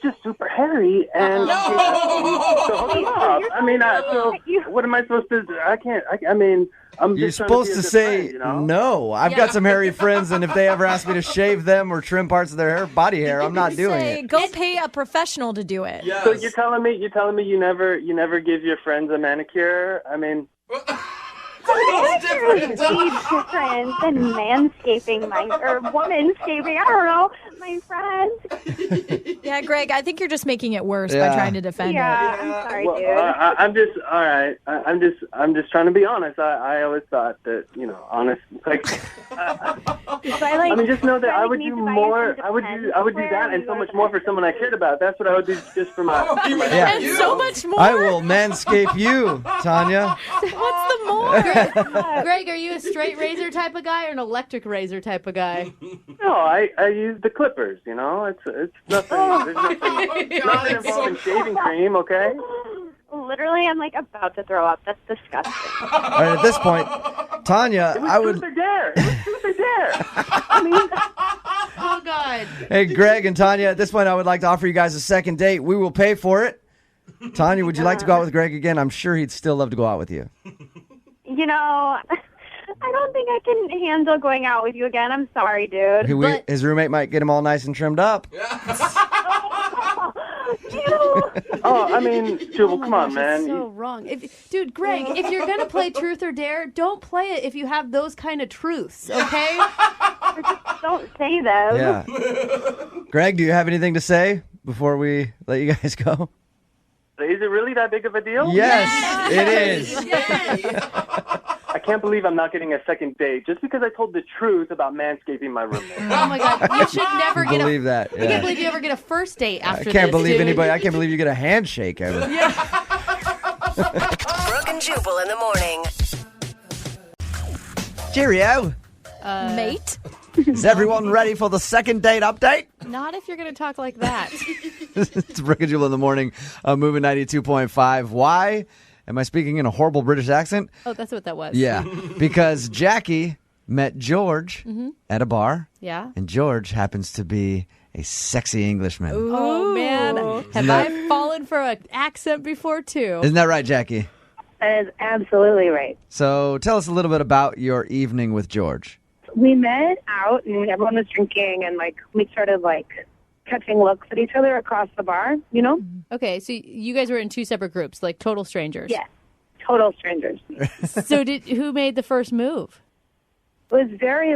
just super hairy, and so hold up. I mean, so what am I supposed to do? I can't. I mean, I'm You're just trying supposed be a to good say friend, you know? no. I've got some hairy friends, and if they ever ask me to shave them or trim parts of their hair, body hair, I'm not doing Say, it. go pay a professional to do it. Yes. So you're telling me you never give your friends a manicure? I mean, It's different. different than manscaping or womanscaping. I don't know, my friends. Yeah, Greg, I think you're just making it worse by Yeah. trying to defend Yeah, it. I'm sorry, well, dude. I'm just all right. I'm just trying to be honest. I always thought that honest. Like, I mean, just know that I would do more. I would do that and so much more for someone I cared about. That's what I would do just for my. Yeah. And so much more. I will manscape you, Tanya. What's the more? Greg, are you a straight razor type of guy or an electric razor type of guy? No, I use the clippers. It's nothing. There's nothing involving shaving cream. Okay. Literally, I'm like about to throw up. That's disgusting. All right, at this point, Tanya, I would. Truth or dare. It was truth or dare. I mean. Oh God. Hey, Greg and Tanya, at this point, I would like to offer you guys a second date. We will pay for it. Tanya, would you like to go out with Greg again? I'm sure he'd still love to go out with you. I don't think I can handle going out with you again. I'm sorry, dude. His roommate might get him all nice and trimmed up. Oh, I mean, Jubal, come on, man. So wrong. Dude, Greg, if you're going to play truth or dare, don't play it if you have those kind of truths, okay? Don't say them. Yeah. Greg, do you have anything to say before we let you guys go? Is it really that big of a deal? Yes, it is. Yes. I can't believe I'm not getting a second date just because I told the truth about manscaping my roommate. Oh my God, you should never get believe that. I can't believe you ever get a first date after I can't this, believe dude. I can't believe you get a handshake ever. Brooke and Jubal in the morning. Cheerio. Mate? Is everyone ready for the second date update? Not if you're going to talk like that. It's Brooke and Jubal in the morning, moving 92.5. Why am I speaking in a horrible British accent? Oh, that's what that was. Yeah, because Jackie met George at a bar. Yeah. And George happens to be a sexy Englishman. Oh, man. Have I fallen for an accent before, too? Isn't that right, Jackie? That is absolutely right. So tell us a little bit about your evening with George. We met out and everyone was drinking and we started catching looks at each other across the bar, Okay, so you guys were in two separate groups, like total strangers. Yeah, total strangers. So who made the first move? It was very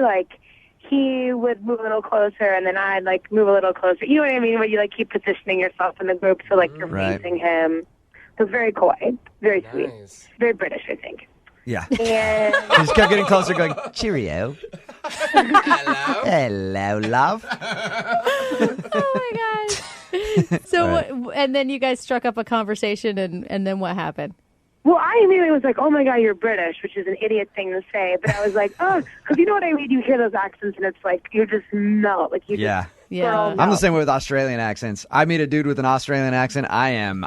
he would move a little closer and then I'd move a little closer. You know what I mean? Where you keep positioning yourself in the group so you're Right. facing him. It was very coy, very sweet, very British, I think. Yeah. And He just kept getting closer, going, cheerio. Hello. Hello, love. Oh my God. So, and then you guys struck up a conversation, and then what happened? well, I immediately was like, oh my God, you're British, which is an idiot thing to say. But I was like, oh, because you know what I mean? You hear those accents and it's you just melt. You Yeah. just girl I'm the melt. same way with Australian accents. I meet a dude with an Australian accent, I am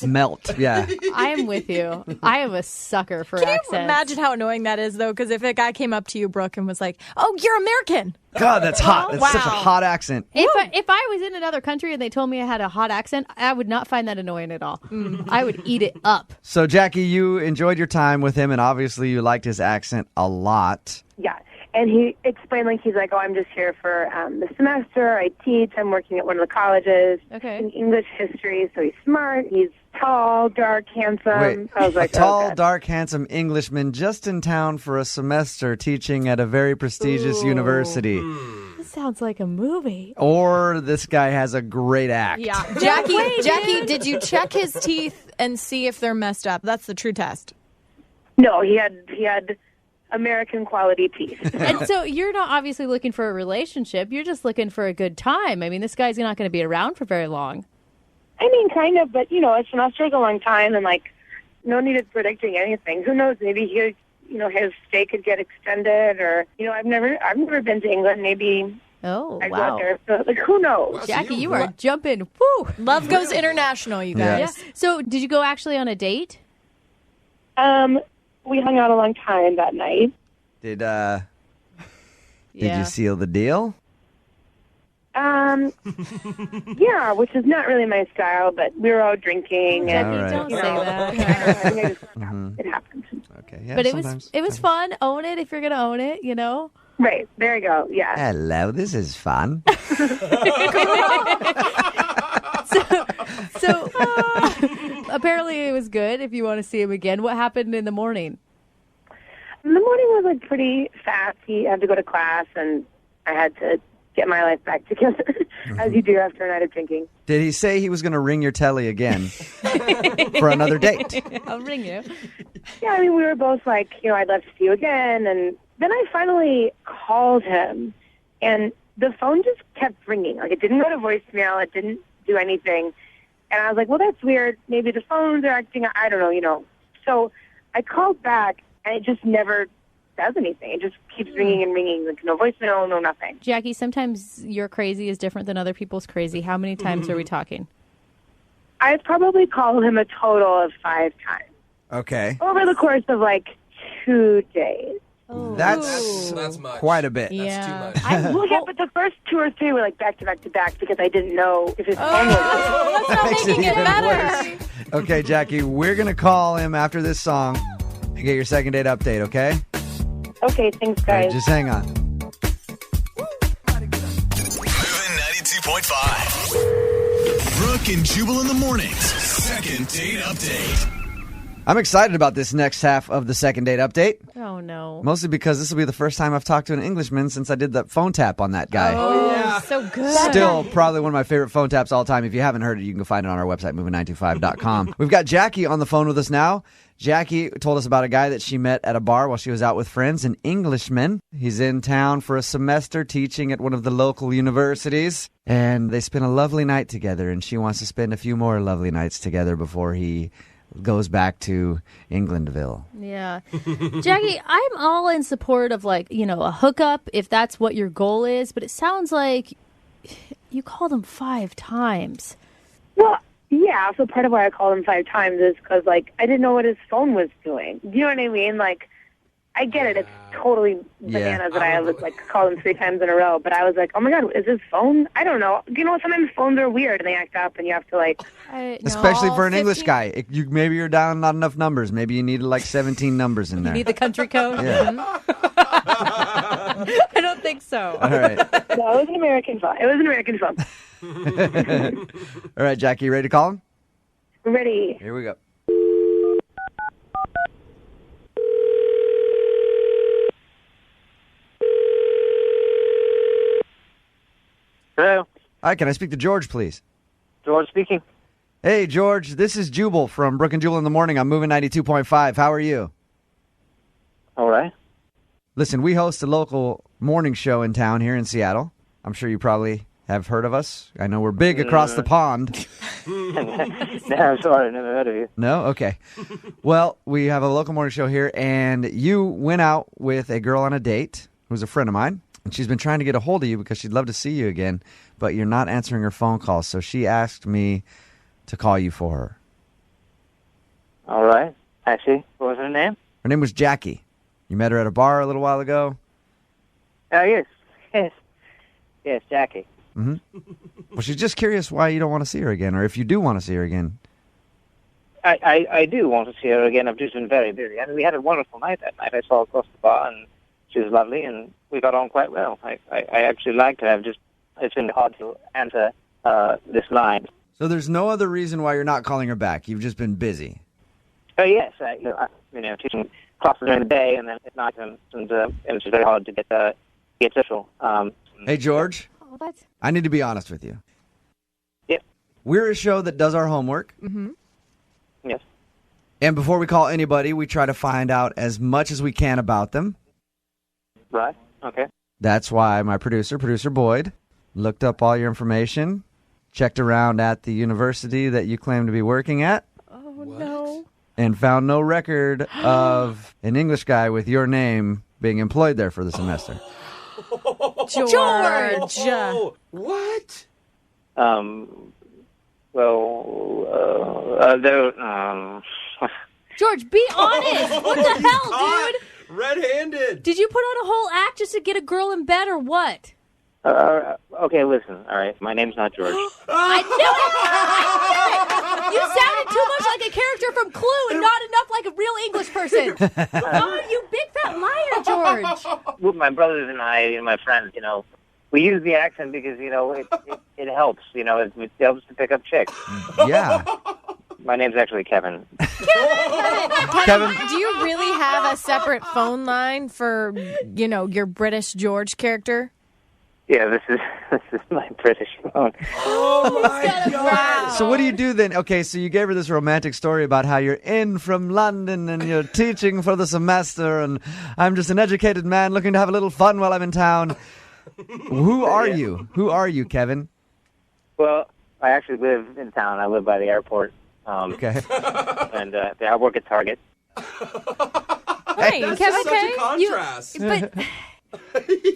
Melt, yeah. I am with you. I am a sucker for Can accents. you imagine how annoying that is, though? Because if a guy came up to you, Brooke, and was like, "Oh, you're American." God, that's hot. That's such a Wow. hot accent. If I was in another country and they told me I had a hot accent, I would not find that annoying at all. I would eat it up. So, Jackie, you enjoyed your time with him, and obviously you liked his accent a lot. Yeah. And he explained, like, he's like, oh, I'm just here for the semester. I teach. I'm working at one of the colleges in English history. So he's smart. He's tall, dark, handsome. Wait, I was like, a tall, oh, God. dark, handsome Englishman just in town for a semester teaching at a very prestigious university. This sounds like a movie. Or this guy has a great act. Yeah, Jackie, did you check his teeth and see if they're messed up? That's the true test. No, he had American quality teeth. And so you're not obviously looking for a relationship. You're just looking for a good time. I mean, this guy's not going to be around for very long. I mean, kind of, but, you know, a semester is a long time, and, like, no need of predicting anything. Who knows? Maybe he, you know, his stay could get extended, or, you know, I've never been to England. Maybe I go out there. So, like, who knows? Jackie, you are jumping. Woo! Love goes international, you guys. Yeah. So did you go actually on a date? We hung out a long time that night. Did you seal the deal? Yeah, which is not really my style, but we were all drinking. And, All right. Don't you say know, that. I think it happens. Okay, yeah, But sometimes. it was fun. Own it if you're going to own it, you know? Right, there you go, yeah. Hello, this is fun. So apparently it was good if you want to see him again. What happened in the morning? The morning was, like, pretty fast. He had to go to class, and I had to get my life back together, as you do after a night of drinking. Did he say he was going to ring your telly again for another date? I'll ring you. Yeah, I mean, we were both like, you know, I'd love to see you again. And then I finally called him, and the phone just kept ringing. Like, it didn't go to voicemail. It didn't do anything. And I was like, well, that's weird. Maybe the phones are acting, I don't know, you know. So I called back, and it just never does anything. It just keeps ringing and ringing. Like, no voicemail, no nothing. Jackie, sometimes your crazy is different than other people's crazy. How many times are we talking? I've probably called him a total of 5 times. Okay. Over the course of, like, 2 days. That's much. quite a bit. Yeah. Well, yeah, but the first 2 or 3 were, like, back to back to back because I didn't know if his phone was That's not making it even better. Okay, Jackie, we're going to call him after this song and get your second date update, okay? Okay, thanks, All right, guys. just hang on. Moving 92.5. Brooke and Jubal in the mornings. Second date update. I'm excited about this next half of the second date update. Oh, no. Mostly because this will be the first time I've talked to an Englishman since I did that phone tap on that guy. Oh, yeah. So good. Still probably one of my favorite phone taps all time. If you haven't heard it, you can go find it on our website, moving925.com. We've got Jackie on the phone with us now. Jackie told us about a guy that she met at a bar while she was out with friends, an Englishman. He's in town for a semester teaching at one of the local universities, and they spent a lovely night together, and she wants to spend a few more lovely nights together before he goes back to Englandville. Yeah. Jackie, I'm all in support of, like, you know, a hookup if that's what your goal is, but it sounds like you called him 5 times. Well, yeah, so part of why I called him 5 times is because, like, I didn't know what his phone was doing. Do you know what I mean? Like, I get it. It's totally bananas that I was, like, called him 3 times in a row. But I was like, oh, my God, is his phone? I don't know. You know, sometimes phones are weird and they act up and you have to, like... Especially for an English guy. Maybe you're down not enough numbers. Maybe you need, like, 17 numbers in there. You need the country code? Yeah. I don't think so. All right. No, it was an American phone. It was an American phone. All right, Jackie, you ready to call him? Ready. Here we go. Hello. Hi, can I speak to George, please? George speaking. Hey, George, this is Jubal from Brooke and Jubal in the Morning. I'm moving 92.5. How are you? All right. Listen, we host a local morning show in town here in Seattle. I'm sure you probably have heard of us. I know we're big across the pond. No, I'm sorry. I never heard of you. No? Okay. Well, we have a local morning show here, and you went out with a girl on a date who's a friend of mine, and she's been trying to get a hold of you because she'd love to see you again, but you're not answering her phone calls. So she asked me to call you for her. All right. I see. What was her name? Her name was Jackie. You met her at a bar a little while ago? Yes. Yes, Jackie. Mm-hmm. Well, she's just curious why you don't want to see her again, or if you do want to see her again. I do want to see her again. I've just been very busy. I mean, we had a wonderful night that night. I saw her across the bar, and she was lovely, and we got on quite well. I actually liked her. It's been hard to answer this line. So there's no other reason why you're not calling her back. You've just been busy. Oh, yes. Teaching classes during the day, and then at night, and it's very hard to get social. Hey, George. Oh, that's... I need to be honest with you. Yep. We're a show that does our homework. Mm-hmm. Yes. And before we call anybody, we try to find out as much as we can about them. Right. Okay. That's why my producer Boyd, looked up all your information, checked around at the university that you claim to be working at. Oh, no. And found no record of an English guy with your name being employed there for the semester. George! What? George, be honest. What the hell, dude? Red-handed. Did you put on a whole act just to get a girl in bed or what? Okay, listen. All right, my name's not George. I knew it! You sounded too much like a character from Clue and not enough like a real English person. Oh, you big fat liar, George. Well, my brothers and I, and my friends, we use the accent because, it helps. It helps to pick up chicks. Yeah. My name's actually Kevin. Kevin, do you really have a separate phone line for, your British George character? Yeah, this is my British phone. Oh, my God. So what do you do then? Okay, so you gave her this romantic story about how you're in from London and you're teaching for the semester and I'm just an educated man looking to have a little fun while I'm in town. Who are you? Who are you, Kevin? Well, I actually live in town. I live by the airport. Okay. And I work at Target. Hey, That's Kevin, such a contrast.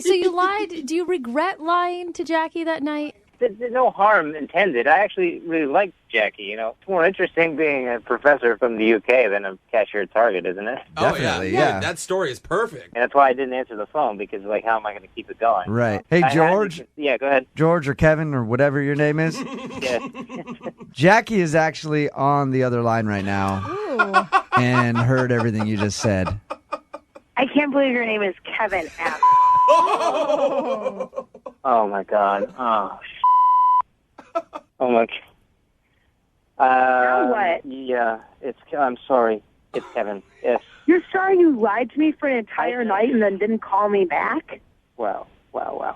So you lied. Do you regret lying to Jackie that night? There's no harm intended. I actually really like Jackie. It's more interesting being a professor from the UK than a cashier at Target, isn't it? Definitely, yeah. That story is perfect. And that's why I didn't answer the phone, because, how am I going to keep it going? Right. Hey, George. Yeah, go ahead. George or Kevin or whatever your name is. Yeah. Jackie is actually on the other line right now and heard everything you just said. I can't believe your name is Kevin F. Oh, my God. Oh, my God. Now what? Yeah, I'm sorry. It's Kevin. Yes. You're sorry you lied to me for an entire night and then didn't call me back? Well. Like,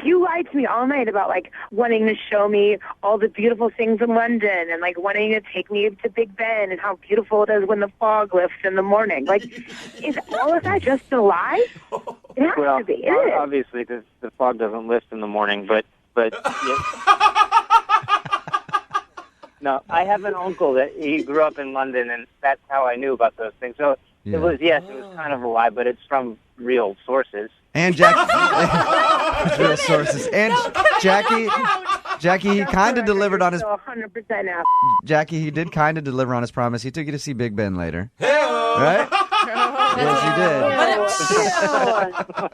you lied to me all night about, wanting to show me all the beautiful things in London and, wanting to take me to Big Ben and how beautiful it is when the fog lifts in the morning. Is all of that just a lie? It has to be. It is. Obviously, because the fog doesn't lift in the morning, but yeah. No, I have an uncle that he grew up in London, and that's how I knew about those things. So it was kind of a lie, but it's from real sources. And Jackie, real sources. And Jackie, he kind of delivered on his. 100% out. Jackie, he did kind of deliver on his promise. He took you to see Big Ben later, Hey-o. right? Yes, he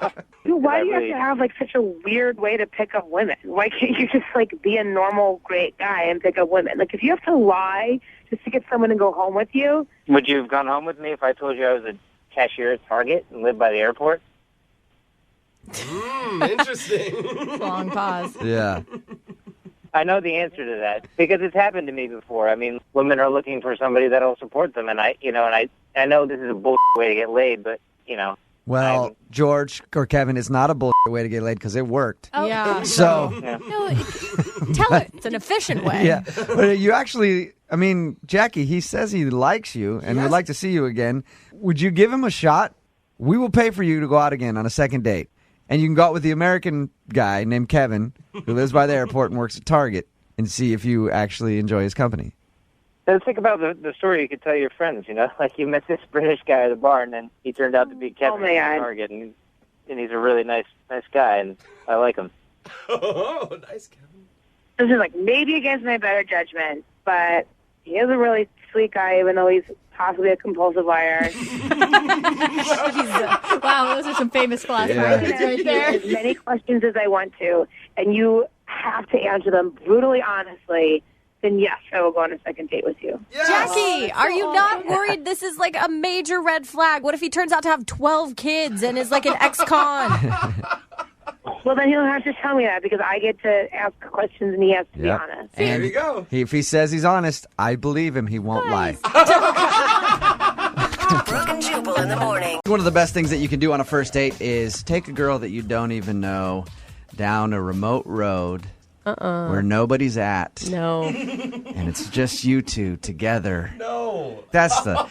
did. Dude, why do you have to have such a weird way to pick up women? Why can't you just be a normal great guy and pick up women? If you have to lie just to get someone to go home with you. Would you have gone home with me if I told you I was a cashier at Target and lived by the airport? Interesting. Long pause. Yeah. I know the answer to that because it's happened to me before. I mean, women are looking for somebody that'll support them, and I know this is a bullshit way to get laid, but Well, George or Kevin, it's not a bullshit way to get laid because it worked. Oh. Yeah. So. No, tell her. It's an efficient way. Yeah. But you actually, Jackie, he says he likes you and would like to see you again. Would you give him a shot? We will pay for you to go out again on a second date. And you can go out with the American guy named Kevin, who lives by the airport and works at Target, and see if you actually enjoy his company. So think about the story you could tell your friends, you met this British guy at the bar, and then he turned out to be Kevin at Target, and he's a really nice guy, and I like him. Oh, nice, Kevin. This is like maybe against my better judgment, but he is a really sweet guy, even though he's possibly a compulsive liar. Wow, those are some famous class lines right there. As many questions as I want to, and you have to answer them brutally honestly, then yes, I will go on a second date with you. Jackie, are you not worried this is like a major red flag? What if he turns out to have 12 kids and is like an ex-con? Well, then he'll have to tell me that because I get to ask questions and he has to be honest. And there you go. If he says he's honest, I believe him. He won't lie. Brooke and Jubal in the morning. One of the best things that you can do on a first date is take a girl that you don't even know down a remote road where nobody's at. No. And it's just you two together. No. That's the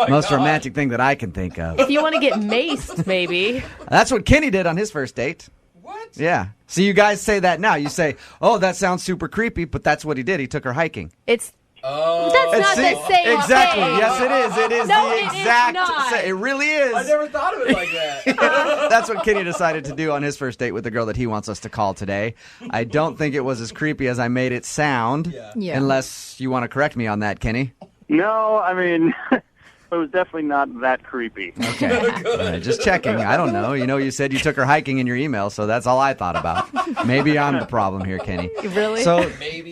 most romantic thing that I can think of. If you want to get maced, maybe. That's what Kenny did on his first date. What? Yeah. So you guys say that now. You say, oh, that sounds super creepy, but that's what he did. He took her hiking. That's not the same Exactly. thing. Yes, it is. It is No, the it is exact not. same. It really is. I never thought of it like that. That's what Kenny decided to do on his first date with the girl that he wants us to call today. I don't think it was as creepy as I made it sound. Yeah. Unless you want to correct me on that, Kenny. No, I mean, it was definitely not that creepy. Okay. All right, just checking. I don't know. You know, you said you took her hiking in your email, so that's all I thought about. Maybe I'm the problem here, Kenny. Really? So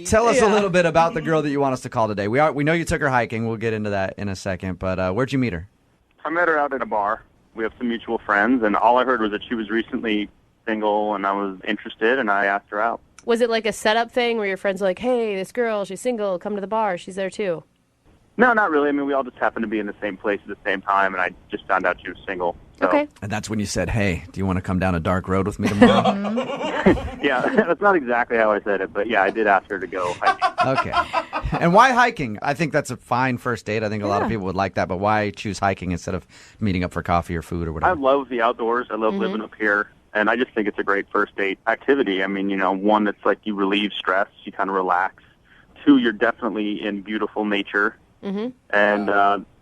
tell us a little bit about the girl that you want us to call today. We know you took her hiking. We'll get into that in a second. But where'd you meet her? I met her out at a bar. We have some mutual friends, and all I heard was that she was recently single, and I was interested, and I asked her out. Was it like a setup thing where your friends are like, hey, this girl, she's single, come to the bar, she's there too? No, not really. I mean, we all just happened to be in the same place at the same time, and I just found out she was single. So. Okay. And that's when you said, hey, do you want to come down a dark road with me tomorrow? Yeah, that's not exactly how I said it, but yeah, I did ask her to go hiking. Okay. And why hiking? I think that's a fine first date. I think a lot of people would like that, but why choose hiking instead of meeting up for coffee or food or I whatever? love the outdoors. I love living up here, and I just think it's a great first date activity. I mean, you know, one, that's like you relieve stress, you kind of relax. Two, you're definitely in beautiful nature. And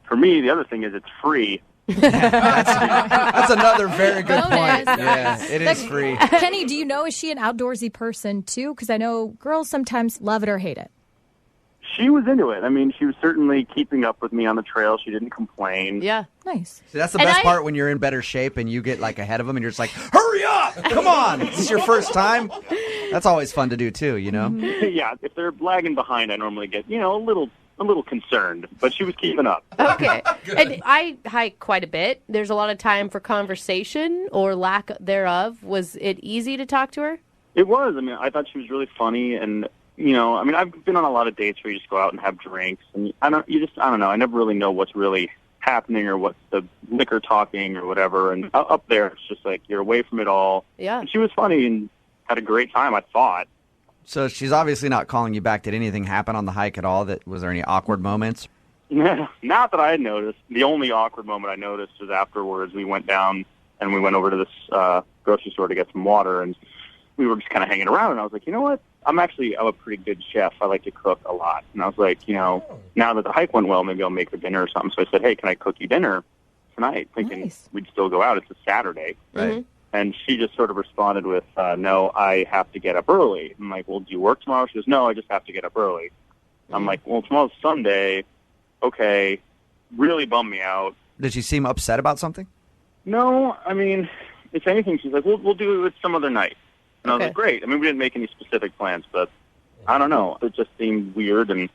for me, the other thing is it's free. That's another very good point. Bonus. Yeah, it is free. Kenny, do you know, is she an outdoorsy person too? Because I know girls sometimes love it or hate it. She was into it. I mean, she was certainly keeping up with me on the trail. She didn't complain. Yeah. Nice. See, that's the best part when you're in better shape and you get like ahead of them and you're just like, hurry up! Come on! Is this your first time? That's always fun to do too, you know? Yeah, if they're lagging behind, I normally get, you know, a little concerned, but she was keeping up. Okay. And I hike quite a bit. There's a lot of time for conversation or lack thereof. Was it easy to talk to her? It was. I mean, I thought she was really funny, and you know, I mean, I've been on a lot of dates where you just go out and have drinks, and I don't know. I never really know what's really happening or what's the liquor talking or whatever. And up there, it's just like you're away from it all. Yeah. And she was funny and had a great time, I thought. So she's obviously not calling you back. Did anything happen on the hike at all? Was there any awkward moments? Not that I had noticed. The only awkward moment I noticed was afterwards. We went down and we went over to this grocery store to get some water, and we were just kind of hanging around. And I was like, you know what? I'm a pretty good chef. I like to cook a lot. And I was like, you know, now that the hike went well, maybe I'll make her dinner or something. So I said, hey, can I cook you dinner tonight? Thinking we'd still go out. It's a Saturday. Right. And she just sort of responded with, no, I have to get up early. I'm like, well, do you work tomorrow? She goes, no, I just have to get up early. I'm like, well, tomorrow's Sunday. Okay. Really bummed me out. Did she seem upset about something? No, I mean, if anything, she's like, we'll do it some other night. And I was like, great. I mean, we didn't make any specific plans, but I don't know. It just seemed weird, and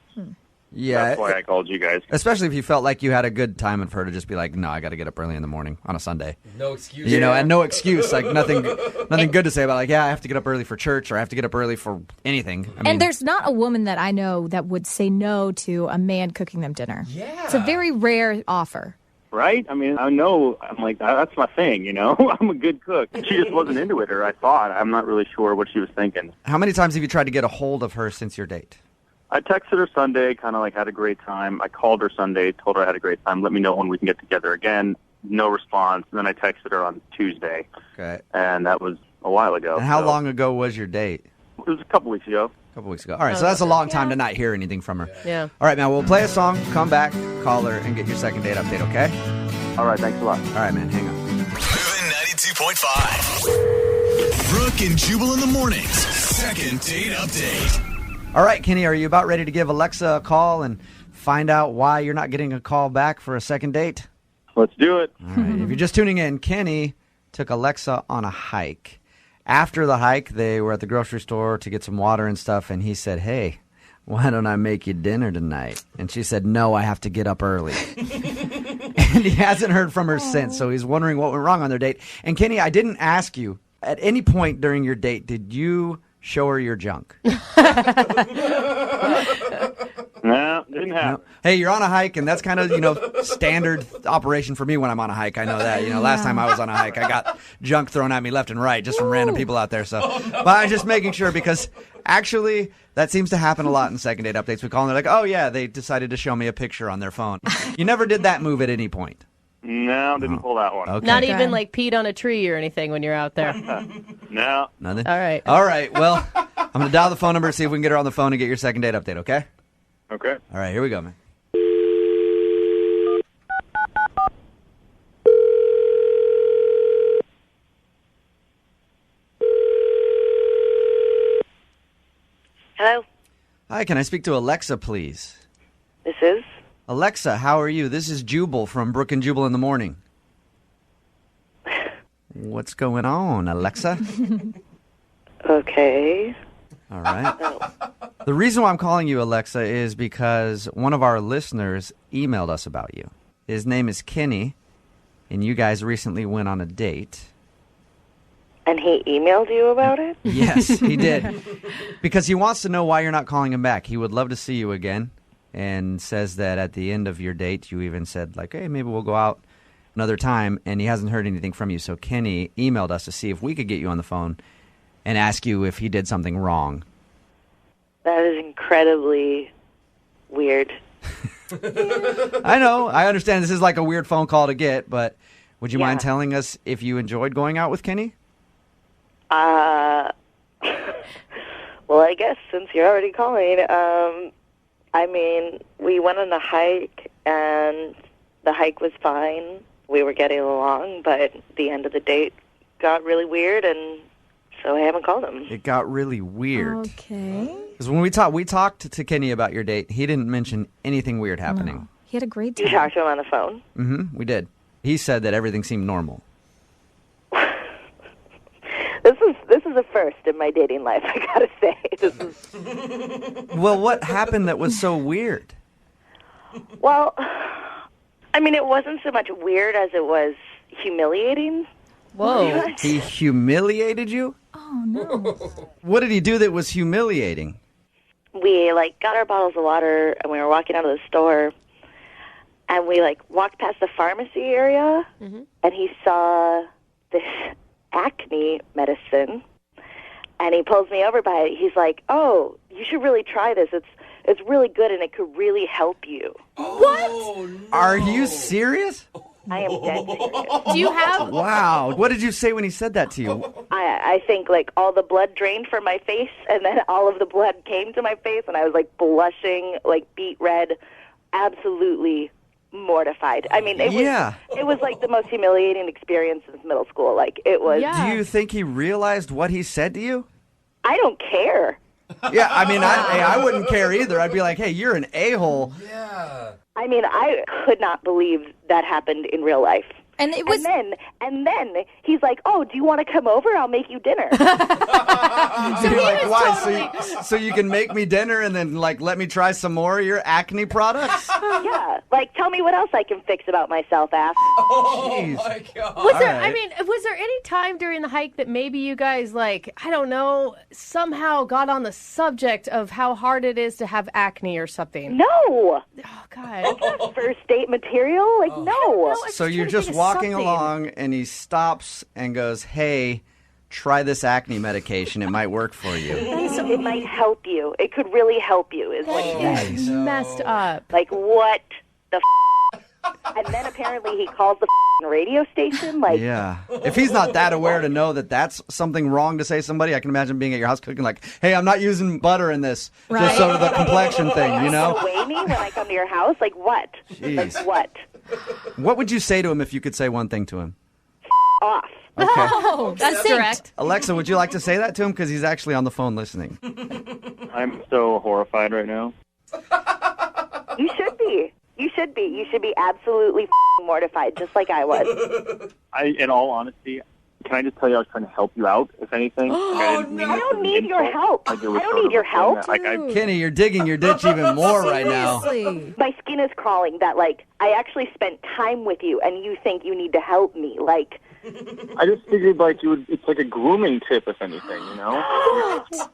Yeah. that's why I called you guys. Especially if you felt like you had a good time and for her to just be like, no, I got to get up early in the morning on a Sunday. No excuse. You know, and no excuse. Like nothing good to say about like, yeah, I have to get up early for church or I have to get up early for anything. I mean, And there's not a woman that I know that would say no to a man cooking them dinner. Yeah. It's a very rare offer. Right? I mean, I know, I'm like, that's my thing, you know? I'm a good cook. She just wasn't into it, or I thought. I'm not really sure what she was thinking. how many times have you tried to get a hold of her since your date? I texted her Sunday, kind of like had a great time. I called her Sunday, told her I had a great time. Let me know when we can get together again. No response. And then I texted her on Tuesday. Okay. And that was a while ago. And how so- long ago was your date? It was a couple weeks ago. A couple weeks ago. All right, so that's a long time to not hear anything from her. Yeah. All right, man, we'll play a song, come back, call her, and get your second date update, okay? All right, thanks a lot. All right, man, hang on. Moving 92.5. Brooke and Jubal in the mornings. Second date update. All right, Kenny, are you about ready to give Alexa a call and find out why you're not getting a call back for a second date? Let's do it. All right. If you're just tuning in, Kenny took Alexa on a hike. After the hike, they were at the grocery store to get some water and stuff, and he said, hey, why don't I make you dinner tonight? And she said, no, I have to get up early. And he hasn't heard from her since, so he's wondering what went wrong on their date. And Kenny, I didn't ask you, at any point during your date, did you show her your junk? No, didn't happen. No. Hey, you're on a hike, and that's kind of, standard operation for me when I'm on a hike. I know that. Last time I was on a hike, I got junk thrown at me left and right just from random people out there. So, But I'm just making sure because actually that seems to happen a lot in second date updates. We call and they're like, oh, yeah, they decided to show me a picture on their phone. You never did that move at any point. No, didn't pull that one. Okay. Not even like peed on a tree or anything when you're out there. No. Nothing? All right. All right. Well, I'm going to dial the phone number, see if we can get her on the phone and get your second date update, okay? Okay. All right, here we go, man. Hello, Hi, can I speak to Alexa, please? this is. Alexa, how are you? This is Jubal from Brooke and Jubal in the morning. What's going on, Alexa? Okay. All right. The reason why I'm calling you Alexa is because one of our listeners emailed us about you. His name is Kenny, and you guys recently went on a date. And he emailed you about it? Yes, he did. Because he wants to know why you're not calling him back. He would love to see you again, and says that at the end of your date, you even said, like, hey, maybe we'll go out another time, and he hasn't heard anything from you. So Kenny emailed us to see if we could get you on the phone and ask you if he did something wrong. That is incredibly weird. I know. I understand this is like a weird phone call to get, but would you mind telling us if you enjoyed going out with Kenny? Well, I guess since you're already calling, I mean, we went on a hike, and the hike was fine. We were getting along, but the end of the date got really weird, and so I haven't called him. It got really weird. Okay. Because when we talked to Kenny about your date, he didn't mention anything weird happening. No. He had a great time. You talked to him on the phone? Mm-hmm, we did. He said that everything seemed normal. This is a first in my dating life, I gotta say. This is... Well, what happened that was so weird? Well, I mean, it wasn't so much weird as it was humiliating. Whoa. He humiliated you? Oh, no. What did he do that was humiliating? We, got our bottles of water, and we were walking out of the store, and we, walked past the pharmacy area, and he saw this acne medicine, and he pulls me over by it. He's like, oh, you should really try this. It's really good, and it could really help you. What? Are you serious? I am dead serious. Do you have... Wow. What did you say when he said that to you? I think, all the blood drained from my face, and then all of the blood came to my face, and I was, blushing, beet red, absolutely mortified. I mean, it was the most humiliating experience since middle school. It was... Do you think he realized what he said to you? I don't care. Yeah, I mean, I wouldn't care either. I'd be like, hey, you're an a-hole. Yeah. I mean, I could not believe that happened in real life. And it was... And then he's like, oh, do you want to come over? I'll make you dinner. So you're like, why? Totally... So you can make me dinner and then, let me try some more of your acne products? Yeah. Tell me what else I can fix about myself, ass. Oh, Jeez. my God. Was there any time during the hike that maybe you guys, I don't know, somehow got on the subject of how hard it is to have acne or something? No. Oh, God. That's not first date material. No. So you're just walking along, and he stops and goes, hey, try this acne medication. It might work for you. It might help you. It could really help you, is what he said. That's messed up. What the And then apparently he calls the radio station. Yeah. If he's not that aware to know that that's something wrong to say to somebody, I can imagine being at your house cooking hey, I'm not using butter in this. Right. Just sort of the complexion thing, you know? Weigh me when I come to your house? What? Jeez. What? What would you say to him if you could say one thing to him? Off. Oh, that's direct. Alexa, would you like to say that to him? Because he's actually on the phone listening. I'm so horrified right now. You should be. You should be. You should be absolutely mortified, just like I was. In all honesty, can I just tell you I was trying to help you out, if anything? I don't need your help. I don't need your help. Kenny, you're digging your ditch even more right now. My skin is crawling that, like, I actually spent time with you, and you think you need to help me. Like, I just figured, like, it's like a grooming tip, if anything, you know?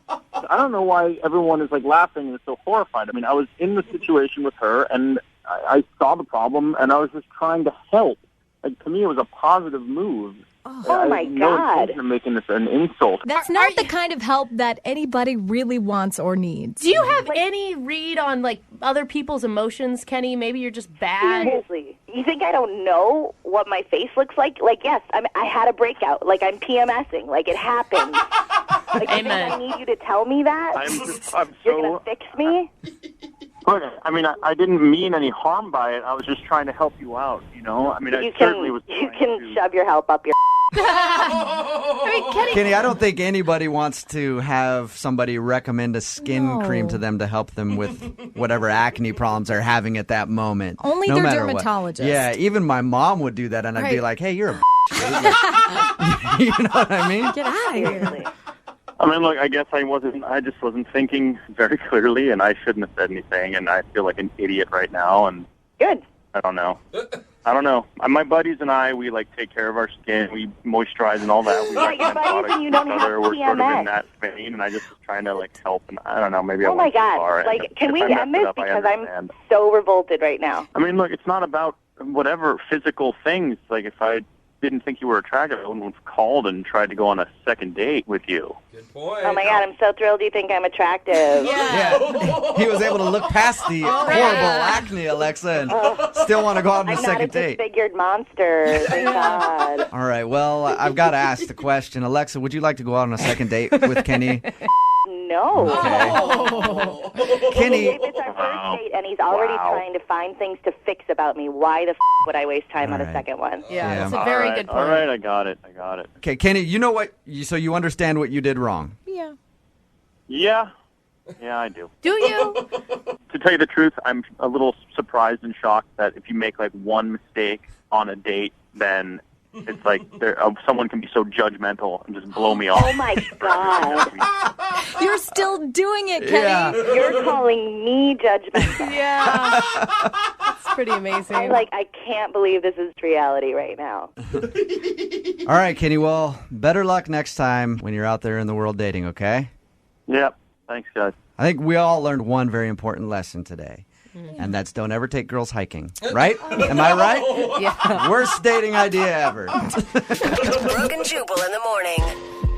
I don't know why everyone is, like, laughing and is so horrified. I mean, I was in the situation with her, and I saw the problem, and I was just trying to help. Like, to me, it was a positive move. Oh my no God. intention of making this an insult. That's not the kind of help that anybody really wants or needs. Do you have any read on, like, other people's emotions, Kenny? Maybe you're just bad. Seriously. You think I don't know what my face looks like? Like, yes, I had a breakout. Like, I'm PMSing. Like, it happened. Like, Amen. I need you to tell me that? You're going to fix me? Look, I mean, I didn't mean any harm by it. I was just trying to help you out, you know? I mean, I certainly was You can shove your help up your Kenny, I don't think anybody wants to have somebody recommend a skin cream to them to help them with whatever acne problems they're having at that moment. Only no their matter what. dermatologist. Yeah, even my mom would do that, and I'd be Right. like, hey, you're a You know what I mean? Get out of here. I mean, look, I guess I just wasn't thinking very clearly, and I shouldn't have said anything, and I feel like an idiot right now, and Good. I don't know. My buddies and I, we, like, take care of our skin, we moisturize and all that. We Yeah, your recommend buddies products and you to don't each have other. We're sort of PMS. in that vein, and I just was trying to, like, help, and I don't know, maybe I Oh my went too God. far. Like, And can if we I messed end it this? up, I Because I'm understand. so revolted right now. I mean, look, it's not about whatever physical things. Like, if I didn't think you were attractive, I wouldn't have called and tried to go on a second date with you. Good point. Oh my God, I'm so thrilled you think I'm attractive. Yeah. He was able to look past the horrible acne, Alexa, and still want to go out on a I'm not a second date. disfigured monster. Thank God. All right, well, I've got to ask the question. Alexa, would you like to go out on a second date with Kenny? No. Kenny. If it's our first date and he's already trying to find things to fix about me, why the would I waste time on a second one? Yeah, that's a All very right, good point. All right, I got it. Okay, Kenny, you know what? So you understand what you did wrong. Yeah. Yeah, I do. Do you? To tell you the truth, I'm a little surprised and shocked that if you make, like, one mistake on a date, then it's like someone can be so judgmental and just blow me off. Oh my God. You're still doing it, Kenny. You're calling me judgmental. Yeah. That's pretty amazing. I can't believe this is reality right now. All right, Kenny, well, better luck next time when you're out there in the world dating, okay? Yep. Thanks, guys. I think we all learned one very important lesson today, and that's don't ever take girls hiking, right? Am I right? Yeah. Worst dating idea ever. Brooke and Jubal in the morning.